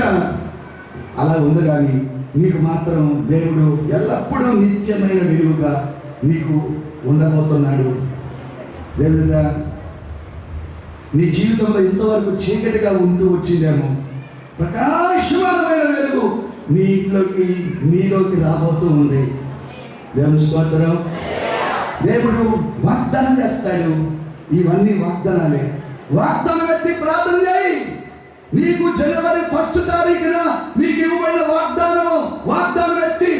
అలా ఉంది, కానీ నీకు మాత్రం దేవుడు ఎల్లప్పుడూ నిత్యమైన వెలుగుగా నీకు ఉండబోతున్నాడు. దేవుడుగా నీ జీవితంలో ఇంతవరకు చీకటిగా ఉంటూ వచ్చిందేమో, ప్రకాశవంతమైన వెలుగు నీలోకి రాబోతూ ఉంది. దేవుని స్తోత్రం. దేవుడు వాగ్దానం చేస్తాడు. ఇవన్నీ వాగ్దానాలే. వాగ్దానం ఎత్తి ప్రార్థన చేయి. నీకు జనవరి 1 తారీఖున నీకు ఇవ్వబడిన వాగ్దానం ఎత్తి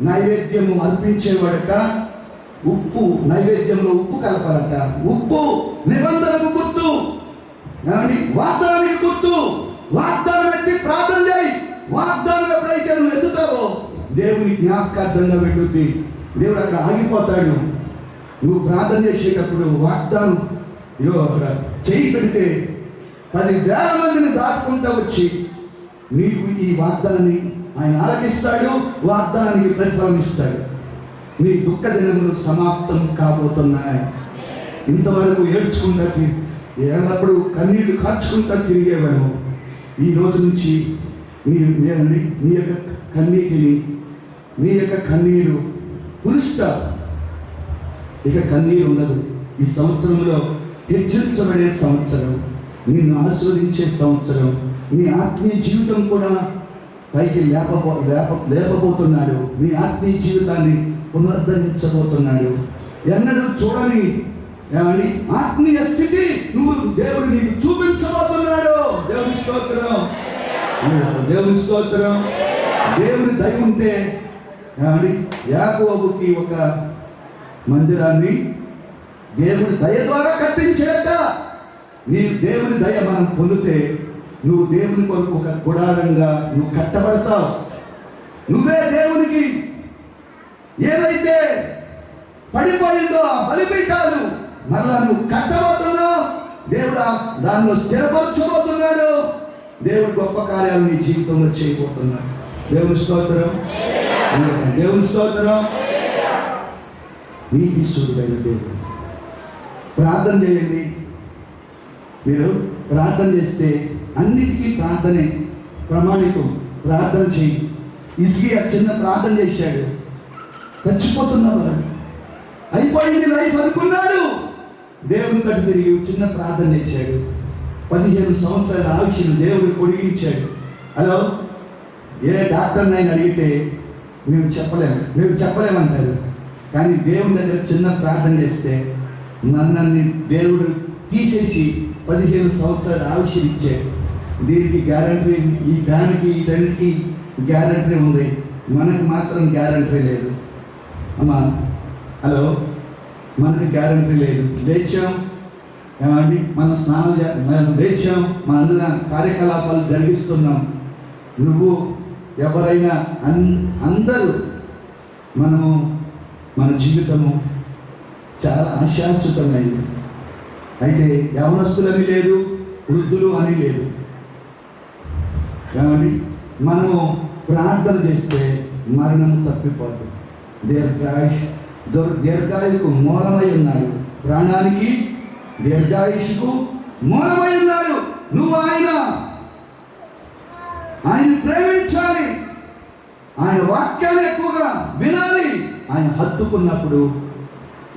నైవేద్యము అర్పించేవాడట. ఉప్పు, నైవేద్యంలో ఉప్పు కలపాలట. ఉప్పు నిబంధనకు గుర్తు, వాగ్దానానికి గుర్తు. వాగ్దానం ఎత్తి ప్రార్థన చేయి. వాగ్దానం ఎప్పుడైతే నువ్వు ఎత్తుతావో దేవుని జ్ఞాపకార్థంగా పెట్టుద్ది. దేవుడు అక్కడ ఆగిపోతాడు. నువ్వు ప్రార్థన చేసేటప్పుడు వాగ్దానం అక్కడ చేయి పెడితే 10,000 మందిని దాటుకుంటూ వచ్చి నీకు ఈ వాగ్దానాన్ని ఆయన ఆలకిస్తాడు. వాగ్దానానికి ప్రతిఫలం ఇస్తాడు. నీ దుఃఖ దినములు సమాప్తం కాబోతున్నాయి. ఇంతవరకు ఏడ్చుకుంటా ఎల్లప్పుడు కన్నీళ్లు కార్చుకుంటా తిరిగేవాము. ఈ రోజు నుంచి నీ యొక్క కన్నీటిని, నీ యొక్క కన్నీరు కురుస్తారు. ఇక కన్నీరు ఉండదు. ఈ సంవత్సరంలో హెచ్చరించబడే సంవత్సరం, నిన్ను ఆశీర్వదించే సంవత్సరం. నీ ఆత్మీయ జీవితం కూడా పైకి లేపబోతున్నాడు. నీ ఆత్మీయ జీవితాన్ని పునరుద్ధరించబోతున్నాడు. ఎన్నడూ చూడని ఆత్మీయ స్థితి నువ్వు దేవుడు నీకు చూపించబోతున్నాడు. దేవుని స్తోత్రం, దేవుని స్తోత్రం. దేవుని దయ ఉంటే యాకోబుకి ఒక మందిరాన్ని దేవుని దయ ద్వారా కట్టించేట. నీ దేవుని దయ మనం పొందితే నువ్వు దేవుని కొరకు ఒక గుడారంగా నువ్వు కట్టబడతావు. నువ్వే దేవునికి ఏదైతే పడిపోయిందో ఆ బలిపీఠాలు మరలా నువ్వు కట్టబోతున్నావు. దేవుడు దానిలో స్థిరపరచబోతున్నాడు. దేవుడు గొప్ప కార్యాలు నీ జీవితంలో చేయబోతున్నాడు. దేవుని స్తోత్రం, దేవుని స్తోత్రం. నీతిశూరుడైన దేవుడు. ప్రార్థన చేయండి. మీరు ప్రార్థన చేస్తే అన్నిటికీ ప్రార్థనే ప్రమాణికం. ప్రార్థన చేయి. ఇస్కియా చిన్న ప్రార్థన చేశాడు. చచ్చిపోతున్నాడు, అయిపోయింది లైఫ్ అనుకున్నాడు. దేవుని తట్టు తిరిగి చిన్న ప్రార్థన చేశాడు. 15 సంవత్సరాల ఆయుష్ను దేవుడు పొడిగించాడు. హలో, ఏ డాక్టర్ని ఆయన అడిగితే మేము చెప్పలేమంటారు. కానీ దేవుని దగ్గర చిన్న ప్రార్థన చేస్తే మనల్ని దేవుడు తీసేసి 15 సంవత్సరాల ఆయుష్ ఇచ్చాడు. దీనికి గ్యారంటీ, ఈ ఫ్యాన్కి వీటన్నిటికి గ్యారంటీ ఉంది, మనకు మాత్రం గ్యారంటీ లేదు. అమ్మా, హలో, మనకు గ్యారంటీ లేదు. లేచాం ఏమండి, మనం మనం లేచాం, మన అందులో కార్యకలాపాలు జరిగిస్తున్నాం. నువ్వు ఎవరైనా అందరూ మన జీవితము చాలా అశాశ్వతమైంది. అయితే యవనస్తులని లేదు, వృద్ధులు అని లేదు. ఏమండి, మనము ప్రార్థన చేస్తే మరణం తప్పిపోతుంది. దీర్ఘాయుకు మూలమై ఉన్నాడు. ప్రాణానికి దీర్ఘాయుషుకు మూలమై ఉన్నాడు. నువ్వు ఆయన ప్రేమించాలి. ఆయన వాక్యాన్ని ఎక్కువగా వినాలి. ఆయన హత్తుకున్నప్పుడు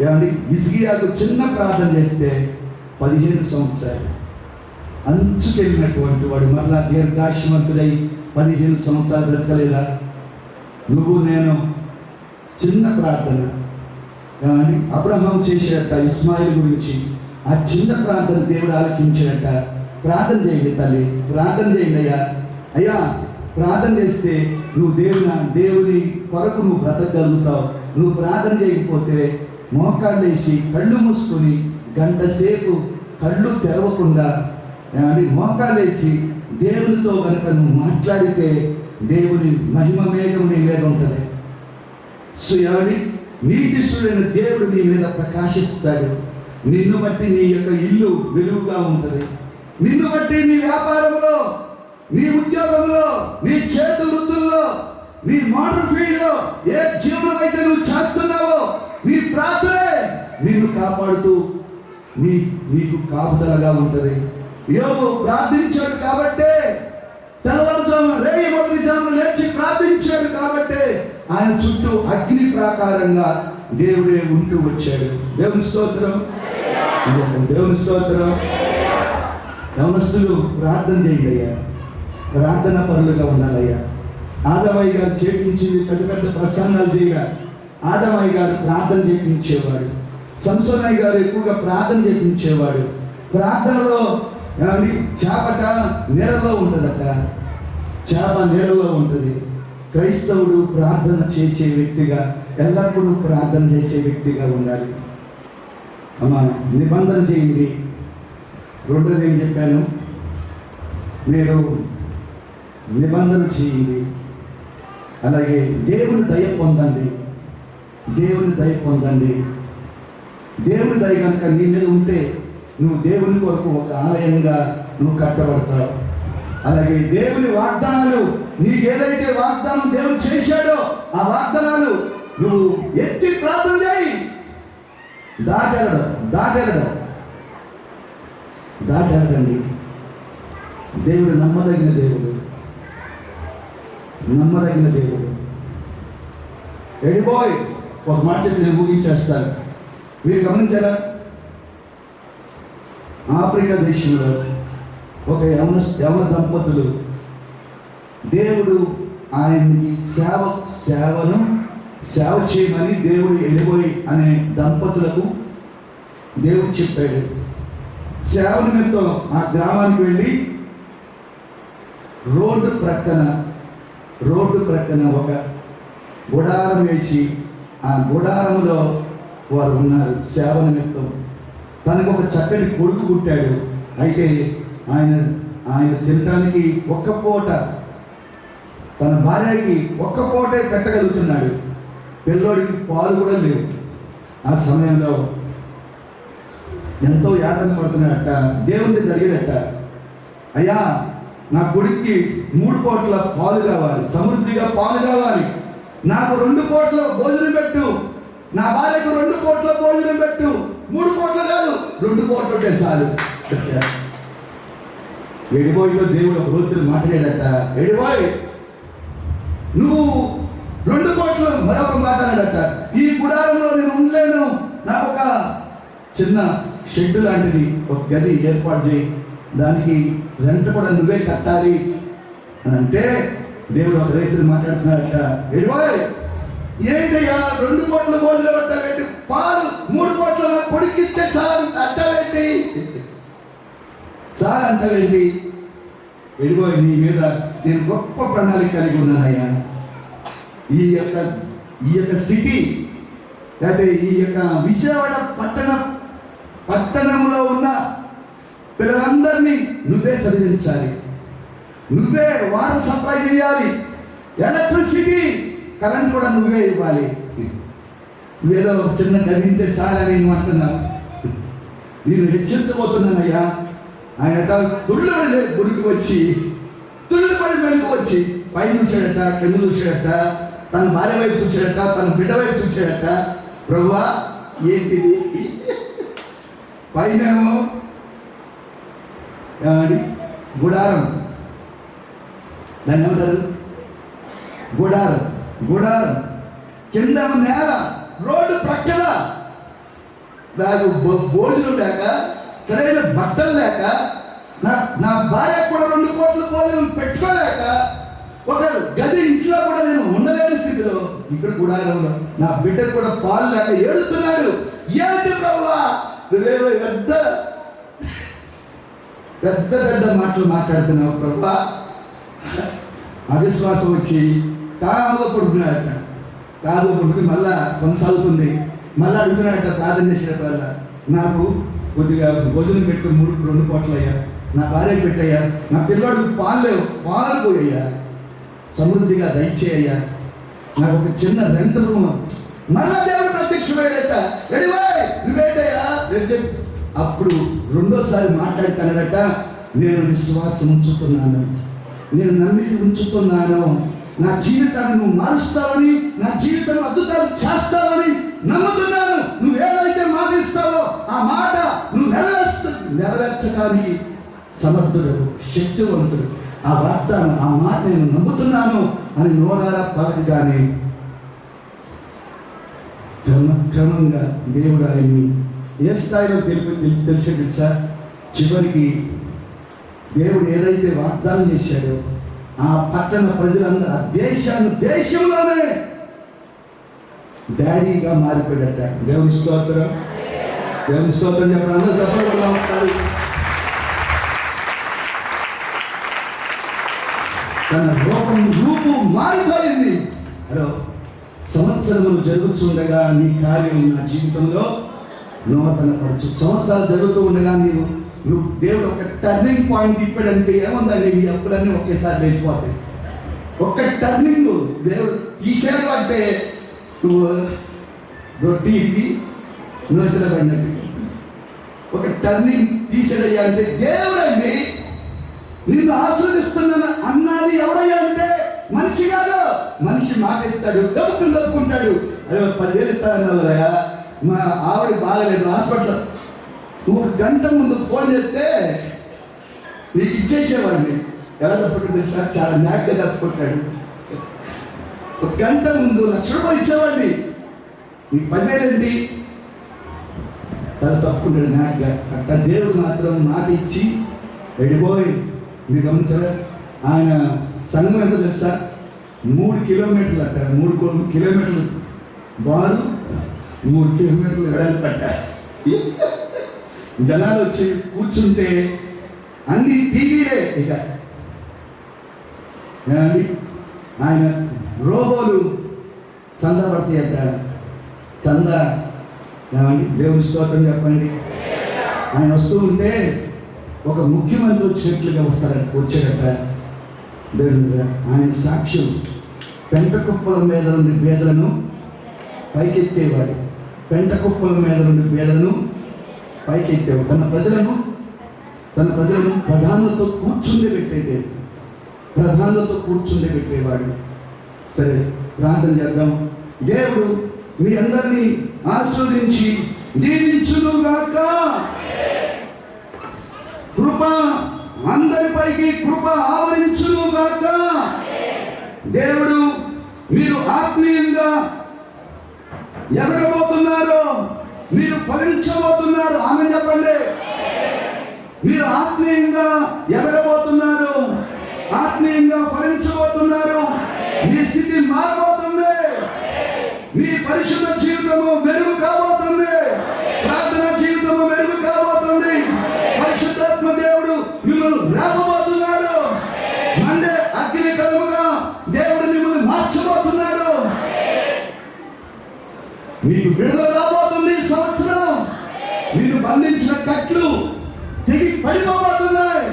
ఏమండి, హిజ్కియాకు చిన్న ప్రార్థన చేస్తే 15 సంవత్సరాలు అంచుకెళ్ళినటువంటి వాడు మరలా దీర్ఘాయుష్మంతుడై 15 సంవత్సరాలు బ్రతకలేదా? నువ్వు నేను చిన్న ప్రార్థన ఏమండి, అబ్రహాం చేసేట ఇస్మాయిల్ గురించి ఆ చిన్న ప్రార్థన దేవుడు ఆలకించేట. ప్రార్థన చేయండి తల్లి, ప్రార్థన చేయండి అయ్యా. అయ్యా, ప్రార్థన చేస్తే నువ్వు దేవుని కొరకు నువ్వు బ్రతకగలుగుతావు. నువ్వు ప్రార్థన చేయకపోతే మోకాళ్ళు వేసి కళ్ళు మూసుకొని గంట సేపు కళ్ళు తెరవకుండా మోకాళ్ళు వేసి దేవునితో కనుక నువ్వు మాట్లాడితే దేవుని మహిమ మేఘం నీ మీద ఉంటుంది. సో ఎవరి నీతిశూడైన దేవుడు నీ మీద ప్రకాశిస్తాడు. నిన్ను బట్టి నీ యొక్క ఇల్లు వెలుగుగా ఉంటుంది. నిన్ను బట్టి నీ వ్యాపారంలో, నీ ఉద్యోగంలో, నీ చేతు వృత్తుల్లో, నీ మోటార్ ఫీల్డ్లో ఏ జీవనం అయితే నువ్వు చేస్తున్నావో నీ ప్రార్థనే నిన్ను కాపాడుతూ నీకు కాపుదలగా ఉంటుంది. యోబు ప్రార్థించాడు కాబట్టే, తెల్లవారుజామున రేయి మొదటి జామున లేచి ప్రార్థించాడు కాబట్టే ఆయన చుట్టూ అగ్ని ప్రాకారంగా దేవుడే ఉంటూ వచ్చాడు. దేవుని స్తోత్రం, దేవుని స్తోత్రం. యవనస్తులు ప్రార్థన చేయండి అయ్యా, ప్రార్థన పరులుగా ఉండాలయ్యా. ఆదమయ్య గారు చేపించింది పెద్ద పెద్ద ప్రసంగాలు చేయగా ఆదమయ్య గారు ప్రార్థన చేయించేవాడు. సంసోనయ్య గారు ఎక్కువగా ప్రార్థన చేయించేవాడు. ప్రార్థనలో చేప నీళ్ళలో ఉంటుందట, చేప నీళ్ళలో ఉంటుంది. క్రైస్తవుడు ప్రార్థన చేసే వ్యక్తిగా, ఎల్లప్పుడూ ప్రార్థన చేసే వ్యక్తిగా ఉండాలి. అమ్మా, నిబంధన చేయండి. రెండోది ఏం చెప్పాను, మీరు నిబంధన చేయండి. అలాగే దేవుని దయ పొందండి. దేవుని దయ పొందండి. దేవుని దయ కనుక నీ మీద ఉంటే నువ్వు దేవుని కొరకు ఒక ఆలయంగా నువ్వు కట్టబడతావు. అలాగే దేవుని వాగ్దానాలు, నీకేదైతే వాగ్దానం దేవుడు చేశాడో ఆ వాగ్దానాలు నువ్వు ఎత్తి ప్రార్థన చేయి. దాటెరగండి. దేవుడు నమ్మదగిన దేవుడు. నమ్మదగిన దేవుడు. ఎడిపోయ్ ఒక మాట చెప్పి నేను ముగించేస్తాను. మీరు గమనించారా? ఆఫ్రికా దేశంలో ఒక యవన దంపతులు దేవుడు ఆయనకి సేవ చేయమని దేవుడు ఎడిపోయి అనే దంపతులకు దేవుడు చెప్పాడు. సేవ నిమిత్తం ఆ గ్రామానికి వెళ్ళి రోడ్డు ప్రక్కన ఒక గుడారం వేసి ఆ గుడారంలో వారు ఉన్నారు సేవ నిమిత్తం. తనకు ఒక చక్కటి కొడుకు పుట్టాడు. అయితే ఆయన తినడానికి ఒక్క పూట, తన భార్యకి ఒక్క పూటే పెట్టగలుగుతున్నాడు. పిల్లోడికి పాలు కూడా లేవు. ఆ సమయంలో ఎంతో యాతన పడుతున్నాడట. దేవుని దగ్గర అడిగాడట, అయ్యా నా కొడుక్కి 3 పూట్ల పాలు కావాలి, సమృద్ధిగా పాలు కావాలి, నాకు 2 పూట్ల భోజనం పెట్టు, నా భార్యకు 2 పూట్ల భోజనం పెట్టు. 3 పూట్ల కాదు, 2 పూట్ల ఉంటే చాలు. ఎడిపోయిలో దేవుడు ఒక రోజు మాట్లాడాడట, ఎడిపోయి నువ్వు 2 పూట్ల మరొక మాట్లాడాడట, ఈ గుడారంలో నేను ఉండలేను, నాకు ఒక చిన్న షెడ్ లాంటిది ఒక గది ఏర్పాటు చేయి, దానికి రెంట్ కూడా నువ్వే కట్టాలి అని అంటే దేవుడు ఒక రైతులు మాట్లాడుతున్నాడట, ఎడిపోయి ఏంటయ్యా 2 పూట్ల భోజనం పెట్టబెట్టి పాలు 3 పూట్ల నా కొడుకిస్తే చాలు అట్టబెట్టి సార్ అంటవేంటి? ఎడిపోయి నీ మీద నేను గొప్ప ప్రణాళిక కలిగి ఉన్నానయ్యా. ఈ యొక్క సిటీ లేకపోతే ఈ యొక్క విజయవాడ పట్టణంలో ఉన్న పిల్లలందరినీ నువ్వే చదివించాలి, నువ్వే వాటర్ సప్లై చేయాలి, ఎలక్ట్రిసిటీ కరెంట్ కూడా నువ్వే ఇవ్వాలి. నువ్వేదో చిన్న గదింటే చాలని నేను అంటున్నావు. నేను హెచ్చరించబోతున్నానయ్యా. ఆయన తుళ్ళబడి గుడికి వచ్చి తుళ్ళబడి మెడుకు వచ్చి పైన చూశాడట, కింద చూశాడట, తన భార్య వైపు చూశాడట, తన బిడ్డ వైపు చూశాడట. ప్రభువా ఏంటిది? పైనేమో గుడారం, దాన్ని ఏమంటారు? గుడారం కింద నేల, రోడ్డు ప్రక్కల, నాకు భోజనం లేక, సరైన బట్టలు లేక, నా భార్య కూడా 2 పూట్ల భోజనం పెట్టుకోలేక, ఒక గది ఇంట్లో కూడా నేను ఉండలేని స్థితిలో ఇక్కడ గుడారంలో నా బిడ్డకు కూడా పాలు లేక ఏడుతున్నాడు. ఏంటి ప్రభువా నువ్వేమో పెద్ద మాటలు మాట్లాడుతున్నావు ప్రభువా? అవిశ్వాసం వచ్చి కారులో పడుకున్నాడట. కారులో పడుకుని మళ్ళా కొనసాగుతుంది. మళ్ళీ అడుగుతున్నాడట, ప్రార్థన చేసేటప్పుడు నాకు కొద్దిగా భోజనం పెట్టు, 2 పూటలు అయ్యా, నా భార్యకు పెట్టయ్యా, నా పిల్లోడికి పాలు లేవు, పాలు పోయ్యా, సమృద్ధిగా దయచేయ్యా, నాకు ఒక చిన్న రెంట్ రూమ్. మళ్ళా దేవుడు ప్రత్యక్షమయ్యాడట, రెడీవాయ్ నువ్వేటయ్యా? అప్పుడు 2వ మాట్లాడుతానట, నేను విశ్వాసం ఉంచుతున్నాను, నేను నమ్మిక ఉంచుతున్నాను, నా జీవితాన్ని నువ్వు మారుస్తావని, నా జీవితం అద్భుతాలు చేస్తావని నమ్ముతున్నాను. నువ్వు ఏదైతే మాట ఇస్తావో ఆ మాట నువ్వు నెరవేర్చడానికి సమర్థుడు, శక్తివంతుడు. ఆ వాగ్దానం, ఆ మాట నేను నమ్ముతున్నాను అని నోరారా పలకగానే క్రమంగా దేవుడు ఆయన్ని ఏ స్థాయిలో తెలిసేది సార్. చివరికి దేవుడు ఏదైతే వాగ్దానం చేశాడో ఆ పట్టణ ప్రజలందరూ ఆ దేశంలోనే డాడీగా మారిపోయాడట. దేవుని స్తోత్రం, దేవుని స్తోత్రం చెప్పడం అందరూ చెప్పడం ఉంటారు. తన రూపు మారిపోయింది. హలో, సంవత్సరములు జరుగుతుండగా నీ కార్యం నా జీవితంలో నూతన పరచు. సంవత్సరాలు జరుగుతూ ఉండగా నువ్వు దేవుడు ఒక టర్నింగ్ పాయింట్ తిప్పాడంటే ఏముందండి, నీ అప్పులన్నీ ఒకేసారి లేచిపోతాయి. ఒక టర్నింగ్ దేవుడు తీసాడు అంటే నువ్వు రొట్టి ఇది నూతన పడినట్టు. ఒక టర్నింగ్ తీసాడయ్యా అంటే దేవుడండి. నిన్ను ఆశీర్వదిస్తున్నాను అన్నది ఎవరయ్యా అంటే మనిషి కాదు. మనిషి మాట ఇస్తాడు, డబ్బులు దప్పుకుంటాడు. అదే 10,000 ఇస్తానన్నావులయ్యా, మా ఆవిడ బాగలేదు హాస్పిటల్, నువ్వు 1 గంట ముందు ఫోన్ చేస్తే నీకు ఇచ్చేసేవాడిని. ఎలా తప్పుకుంటుంది సార్? చాలా న్యాక్గా తప్పుకుంటాడు. ఒక గంట ముందు 1,00,000 రూపాయలు ఇచ్చేవాడిని. నీకు 10,000 ఏంటి? తల తప్పుకున్నాడు నాగ్గా. అట్లా దేవుడు మాత్రం మాట ఇచ్చి వెళ్ళిపోయి. మీరు గమనించారా? ఆయన సంఘం ఎంత తెలుసా? 3 కిలోమీటర్లు అట్ట. 3 కిలోమీటర్లు బారు, 3 కిలోమీటర్లు వెడల్పు పట్ట. జనాలు వచ్చి కూర్చుంటే అన్ని టీవీలే. ఇక ఏమండి, ఆయన రోబోలు చందా పడతాయట. చందా ఏమండి, దేవుని స్తోత్రం చెప్పండి. ఆయన వస్తూ ఉంటే ఒక ముఖ్యమంత్రి వచ్చినట్లుగా వచ్చాడట. దేవుని ఆయన సాక్ష్యం. పెంట కుప్పల మీద నుండి పేదలను పైకెత్తేవాడు. పెంట కుప్పల మీద నుండి పేదలను పైకెత్తేవాడు. తన ప్రజలను ప్రధానులతో కూర్చుండే పెట్టేవాడు. సరే, ప్రార్థన చేద్దాం. దేవుడు మీ అందరినీ ఆశీర్వదించి దీవించునుగాక. కృప అందరిపైకి కృప ఆవరించునుగాక. దేవుడు మీరు ఆత్మీయంగా ఎదగబోతున్నారు. మీరు ఫలించబోతున్నారు. ఆమె చెప్పండి. మీరు ఆత్మీయంగా ఎదగబోతున్నారు. ఆత్మీయంగా ఫలించబోతున్నారు. మీ స్థితి మారబోతుంది. మీ పరిశుద్ధ జీవితము మెరుగు కాబోతుంది. ప్రార్థన జీవితము మెరుగు కాబోతుంది. పరిశుద్ధాత్మ దేవుడు మిమ్మల్ని రేపబోతున్నాడు. మండే అగ్ని కలుగుగా దేవుడు మిమ్మల్ని మార్చబోతున్నాడు. మీకు విడుదల రాబోతుంది. ఈ సంవత్సరం నిన్ను బంధించిన కట్లు తెగి పడిపోబోతున్నాయి.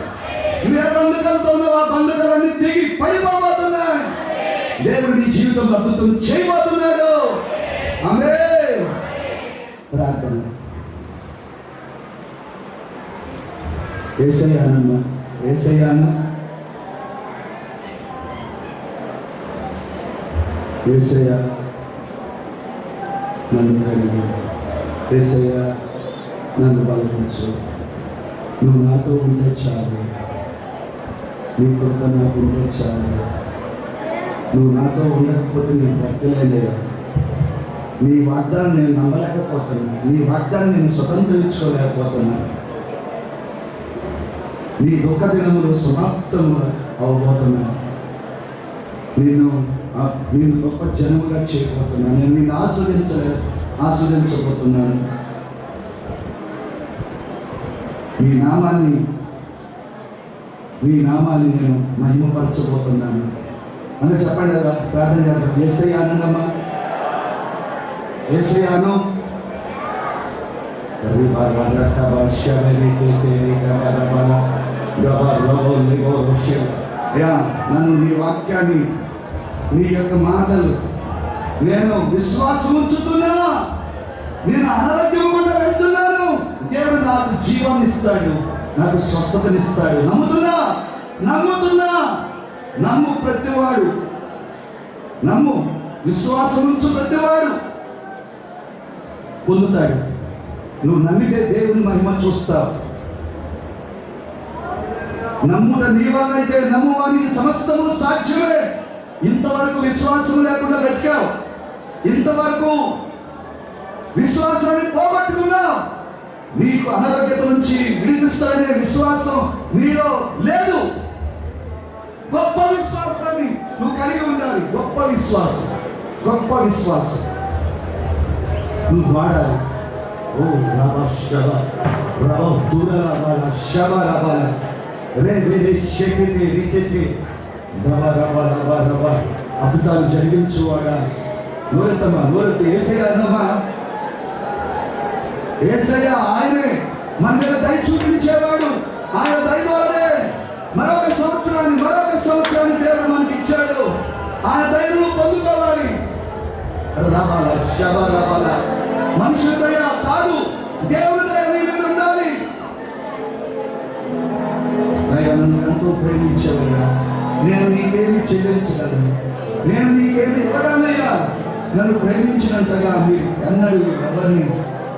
నువ్వు ఏ బంధకాలతో ఉన్నావు, ఆ బంధకాలన్నీ తెగి పడిపోబోతున్నాయి. దేవుడు నీ జీవితం అద్భుతం చేయబోతున్నాడు. ఆమేన్. ప్రార్థన. యేసయ్యానమ్మ, యేసయ్యాను, యేసయ్యా నన్ను కలిగి, యేసయ్యా నన్ను బలపరచు. నువ్వు నాతో ఉంటే చాలు. నీ కృప నాకు ఉంటే చాలు. నువ్వు నాతో ఉండకపోతే నేను బ్రతకలేను. నీ వాగ్దానం నేను నమ్మలేకపోతున్నా. నీ వాగ్దానం నేను స్వతంత్రించుకోలేకపోతున్నా. నీ దుఃఖ దినములు సమాప్తం అవబోతున్నా. నేను గొప్ప జనముగా చేయబోతున్నాను. నేను నిన్ను ఆస్వాదించబోతున్నాను. నీ నామాన్ని నేను మహిమపరచబోతున్నాను. అని చెప్పండి కదా, ప్రార్థన చేద్దాం. యేసయ్యానమ్మా, యేసయ్యాను. నన్ను నీ వాక్యాన్ని, నీ యొక్క మాటలు నేను విశ్వాసం ఉంచుతున్నా. నేను అనారోగ్యం కూడా వెళ్తున్నాను. దేవుడు నాకు జీవాన్ని ఇస్తాడు, నాకు స్వస్థతనిస్తాడు. నమ్ముతున్నా. నమ్ము ప్రతివాడు, నమ్ము. విశ్వాసం ఉంచు ప్రతివాడు పొందుతాడు. నువ్వు నమ్మితే దేవుని మహిమ చూస్తావు. నమ్ముట నీ వల్లైతే నమ్మువానికి సమస్తము సాధ్యమే. ఇంతవరకు విశ్వాసం లేకుండా బ్రతికావు. ఇంతవరకు విశ్వాసాన్ని పోగొట్టుకున్నావు. నీకు అనారోగ్యత నుంచి విడిపిస్తాడనే విశ్వాసం నీలో లేదు. గొప్ప విశ్వాసాన్ని నువ్వు కలిగి ఉండాలి. గొప్ప విశ్వాసం నువ్వు వాడాలి. ఓ రబ శబ రబ దురబల శబ రబల రే రే షెకితే రికెతే రబ రబ రబ రబ అద్భుతాలు జరిగించువాడా. నోరెత్తు. యేసయ్యా, యేసయ్యా ఆయనే మన మీద దయ చూపించేవాడు. ఆయన దయలోనే మరొక సంవత్సరాన్ని దేవుడు మనకి ఇచ్చాడు. ఆయన దయను పొందుకోవాలి. రబాల శబ రబాల మనుషుల దయ కాదు, దేవుని దయ నీ మీద ఉండాలి. నన్ను ఎంతో ప్రేమించేవయ్యా. నేను నీకేమి చెల్లించగలను, నేను నీకేమి ఇవ్వగలనయ్యా. నన్ను ప్రేమించినంతగా మీరు ఎన్నడూ ఎవరిని,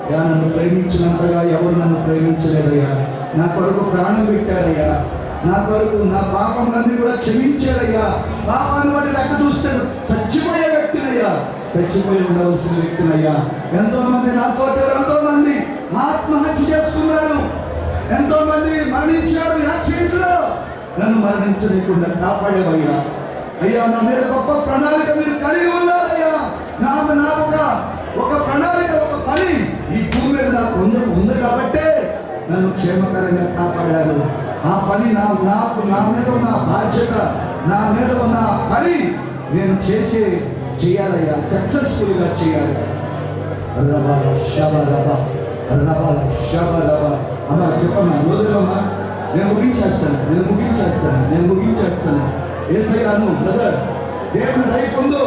నన్ను ప్రేమించినంతగా ఎవరు నన్ను ప్రేమించలేదయ్యా. నా కొరకు ప్రాణం పెట్టారయ్యా. నా కొరకు నా పాపములన్నీ కూడా క్షమించారయ్యా. పాపాన్ని బట్టి లెక్క చూస్తే చచ్చిపోయా నేనయ్యా చచ్చిపోయి ఉండవలసిన వ్యక్తినయ్యా. ఎంతో మంది నాతో ఎంతో మంది ఆత్మహత్య చేసుకున్నారు, ఎంతో మంది మరణించారు యాక్సిడెంట్లో. నన్ను మరణించలేకుండా కాపాడేవయ్యా. అయ్యా, నా మీద గొప్ప ప్రణాళిక మీరు కలిగి ఉన్నారయ్యా. నా ఒక ప్రణాళిక, ఒక పని ఈ భూమి మీద నాకు ఉంది కాబట్టే నన్ను క్షేమకరంగా కాపాడారు. ఆ పని నా మీద ఉన్న బాధ్యత, నా మీద ఉన్న పని నేను చేయాలయ్యా, సక్సెస్ఫుల్గా చేయాలి. అమ్మా చెప్పమ్మా, రోజులమ్మా, నేను ముగించేస్తాను. యేసయ్యాను బ్రదర్, దేవుని దయ పొందు.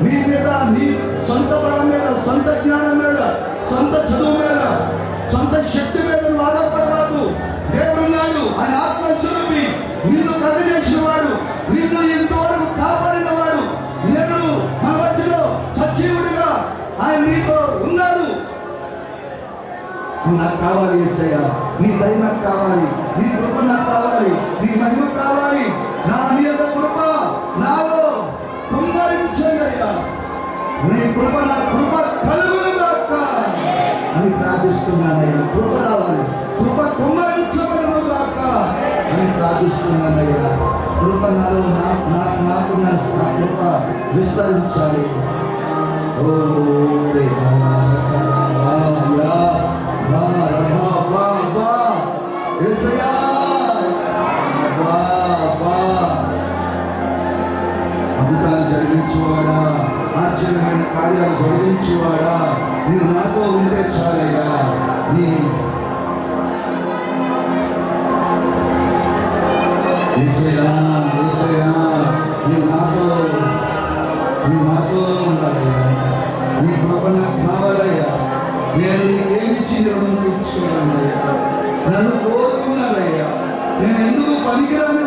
నీ మీద, నీ సొంత బలం మీద, సొంత జ్ఞానం మీద, సొంత చదువు మీద, సొంత శక్తి మీద నువ్వు ఆధారపడరాదు. దేవుడున్నాడు, ఆయన ఆత్మస్వరూపి, నిన్ను కలగజేసిన వాడు, నిన్ను ఇంతవరకు కాపాడిన వాడు, నేను మన మధ్యలో సజీవుడిగా ఆయన నీతో ఉన్నాడు. నాకు కావాలి యేసయ్యా, నీ దయ నాకు కావాలి, నీ కృప నాకు కావాలి, నీ మహిమ కావాలి. నీ యొక్క కృప నాలో కుమ్మరించయ్యా, నీ కృప నా కృప కలుగునుగాక అని ప్రార్థిస్తున్నానయ్యా. కృప రావాలి, కృప కుమ్మరించబడునుగాక అని ప్రార్థిస్తున్నానయ్యా. కృప నాలో నాకున్న కృప విస్తరించాలి. ఓ అద్భుతాలు జరిగించేవాడా, ఆశ్చర్యమైన కార్యాలు జరిగించేవాడా, మీరు నాతో ఉంటే చాలయ్యా. నువ్వు నాతో ఉండాలయ్యా. నీ కృప నాకు కావాలయ్యా. నేను నీకేమిచ్చి రుణం తీర్చుకున్నానయ్యా. నన్ను కోరుకున్నానయ్యా. నేను ఎందుకు పనికిరాను